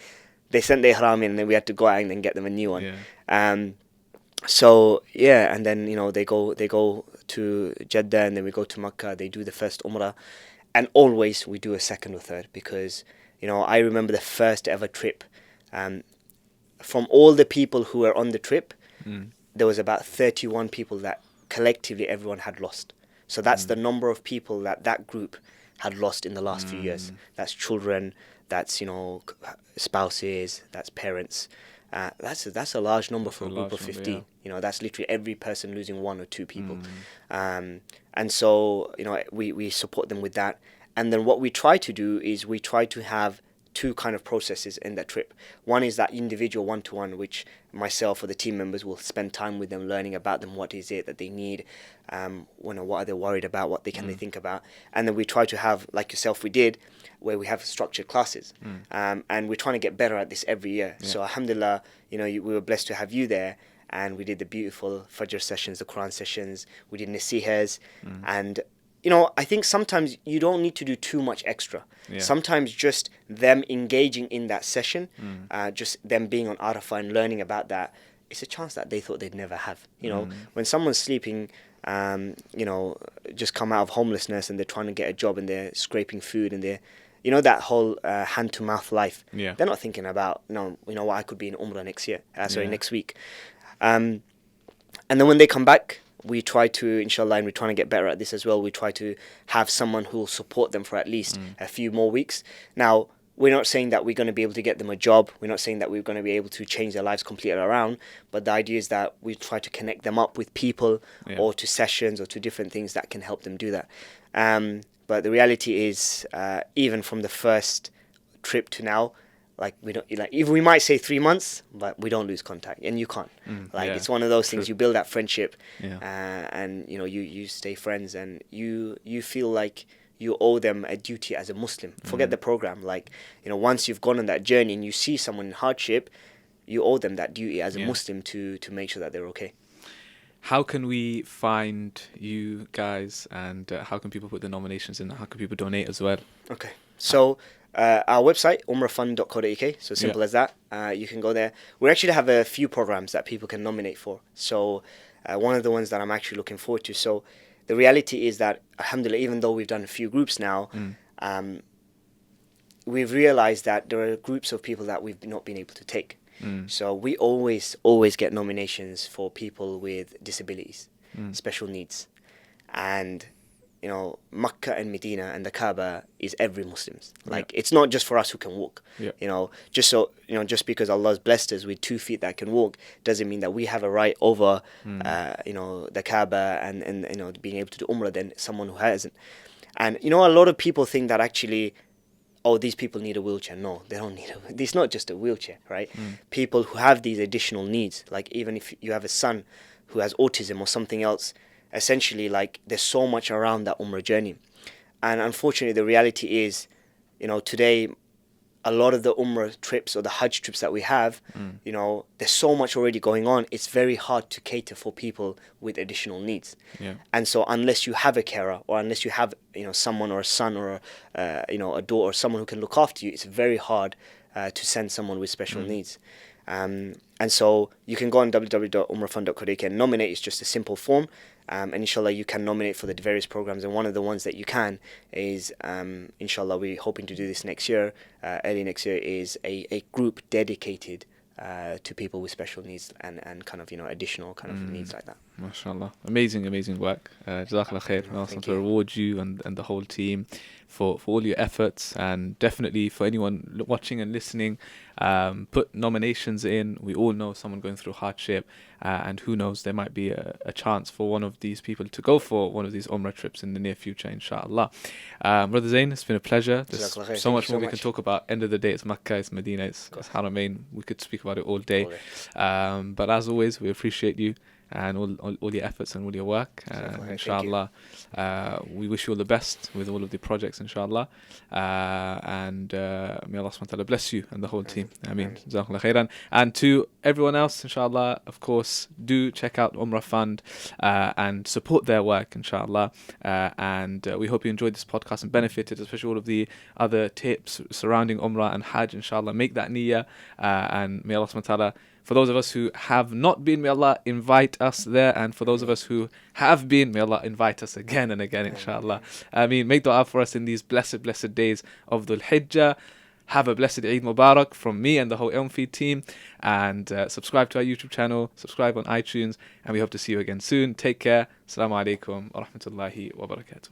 They sent their ihram in and then we had to go out and then get them a new one. So yeah, and then they go to Jeddah and then we go to Makkah. They do the first Umrah. And always we do a second or third because, I remember the first ever trip. From all the people who were on the trip, there was about 31 people that collectively everyone had lost. So that's the number of people that group had lost in the last few years. That's children, that's, spouses, that's parents. That's a large number for a group of 15. That's literally every person losing 1 or 2 people. And so, we support them with that. And then what we try to do is we try to have 2 kind of processes in that trip. One is that individual one-to-one, which myself or the team members will spend time with them, learning about them, what is it that they need, what are they worried about, what they think about. And then we try to have, like yourself we did, where we have structured classes. And we're trying to get better at this every year. So alhamdulillah, we were blessed to have you there. And we did the beautiful Fajr sessions, the Quran sessions. We did Nasihas. And, I think sometimes you don't need to do too much extra. Sometimes just them engaging in that session, just them being on Arafah and learning about that, it's a chance that they thought they'd never have. When someone's sleeping, just come out of homelessness and they're trying to get a job and they're scraping food and they're, that whole hand-to-mouth life. They're not thinking about, what I could be in Umrah next week. And then when they come back, we try to, inshallah, and we're trying to get better at this as well, we try to have someone who will support them for at least a few more weeks. Now, we're not saying that we're going to be able to get them a job. We're not saying that we're going to be able to change their lives completely around. But the idea is that we try to connect them up with people or to sessions or to different things that can help them do that. But the reality is, even from the first trip to now, like we don't like. Even we might say 3 months, but we don't lose contact, and you can't. It's one of those things. You build that friendship, and you stay friends, and you feel like you owe them a duty as a Muslim. Forget the program. Like, once you've gone on that journey and you see someone in hardship, you owe them that duty as a Muslim to make sure that they're okay. How can we find you guys, and how can people put the nominations in? How can people donate as well? Okay, so our website, umrahfund.co.uk, so simple as that. You can go there. We actually have a few programs that people can nominate for. So one of the ones that I'm actually looking forward to. So the reality is that, alhamdulillah, even though we've done a few groups now, we've realized that there are groups of people that we've not been able to take. So we always get nominations for people with disabilities, special needs. And Makkah and Medina and the Kaaba is every Muslim's. Like, it's not just for us who can walk. Just because Allah has blessed us with 2 feet that can walk doesn't mean that we have a right over the Kaaba and being able to do Umrah than someone who hasn't. And a lot of people think that actually, these people need a wheelchair. No, they don't need it's not just a wheelchair, right? People who have these additional needs, like even if you have a son who has autism or something else, essentially, like, there's so much around that Umrah journey. And unfortunately, the reality is, today, a lot of the Umrah trips or the Hajj trips that we have, there's so much already going on. It's very hard to cater for people with additional needs. And so unless you have a carer, or unless you have, someone or a son or a daughter or someone who can look after you, it's very hard to send someone with special needs. And so you can go on www.umrahfund.co.uk and nominate. It's just a simple form. And inshallah, you can nominate for the various programs. And one of the ones that you can is, inshallah, we're hoping to do this next year, early next year, is a group dedicated to people with special needs and kind of, additional kind of needs like that. MashaAllah. Amazing work. Jazakallah khair. I want to reward you and the whole team for all your efforts, and definitely for anyone watching and listening, put nominations in. We all know someone going through hardship, and who knows, there might be a chance for one of these people to go for one of these Umrah trips in the near future, inshallah. Brother Zain, it's been a pleasure. There's so much more we can talk about. End of the day, it's Makkah, it's Medina, it's Haramain. We could speak about it all day. But as always, we appreciate you and all your efforts and all your work. Inshallah, we wish you all the best with all of the projects, inshallah. And may Allah subhanahu wa ta'ala bless you and the whole team. Ameen. Jazakallah khairan. And to everyone else, inshallah, of course, do check out Umrah Fund and support their work, inshallah. And we hope you enjoyed this podcast and benefited, especially all of the other tips surrounding Umrah and Hajj, inshallah. Make that niyyah, and may Allah subhanahu wa ta'ala, for those of us who have not been, may Allah invite us there. And for those of us who have been, may Allah invite us again and again, inshallah. Make dua for us in these blessed days of Dhul Hijjah. Have a blessed Eid Mubarak from me and the whole Feed team. And subscribe to our YouTube channel, subscribe on iTunes. And we hope to see you again soon. Take care. Assalamu alaikum wa rahmatullahi wa barakatuh.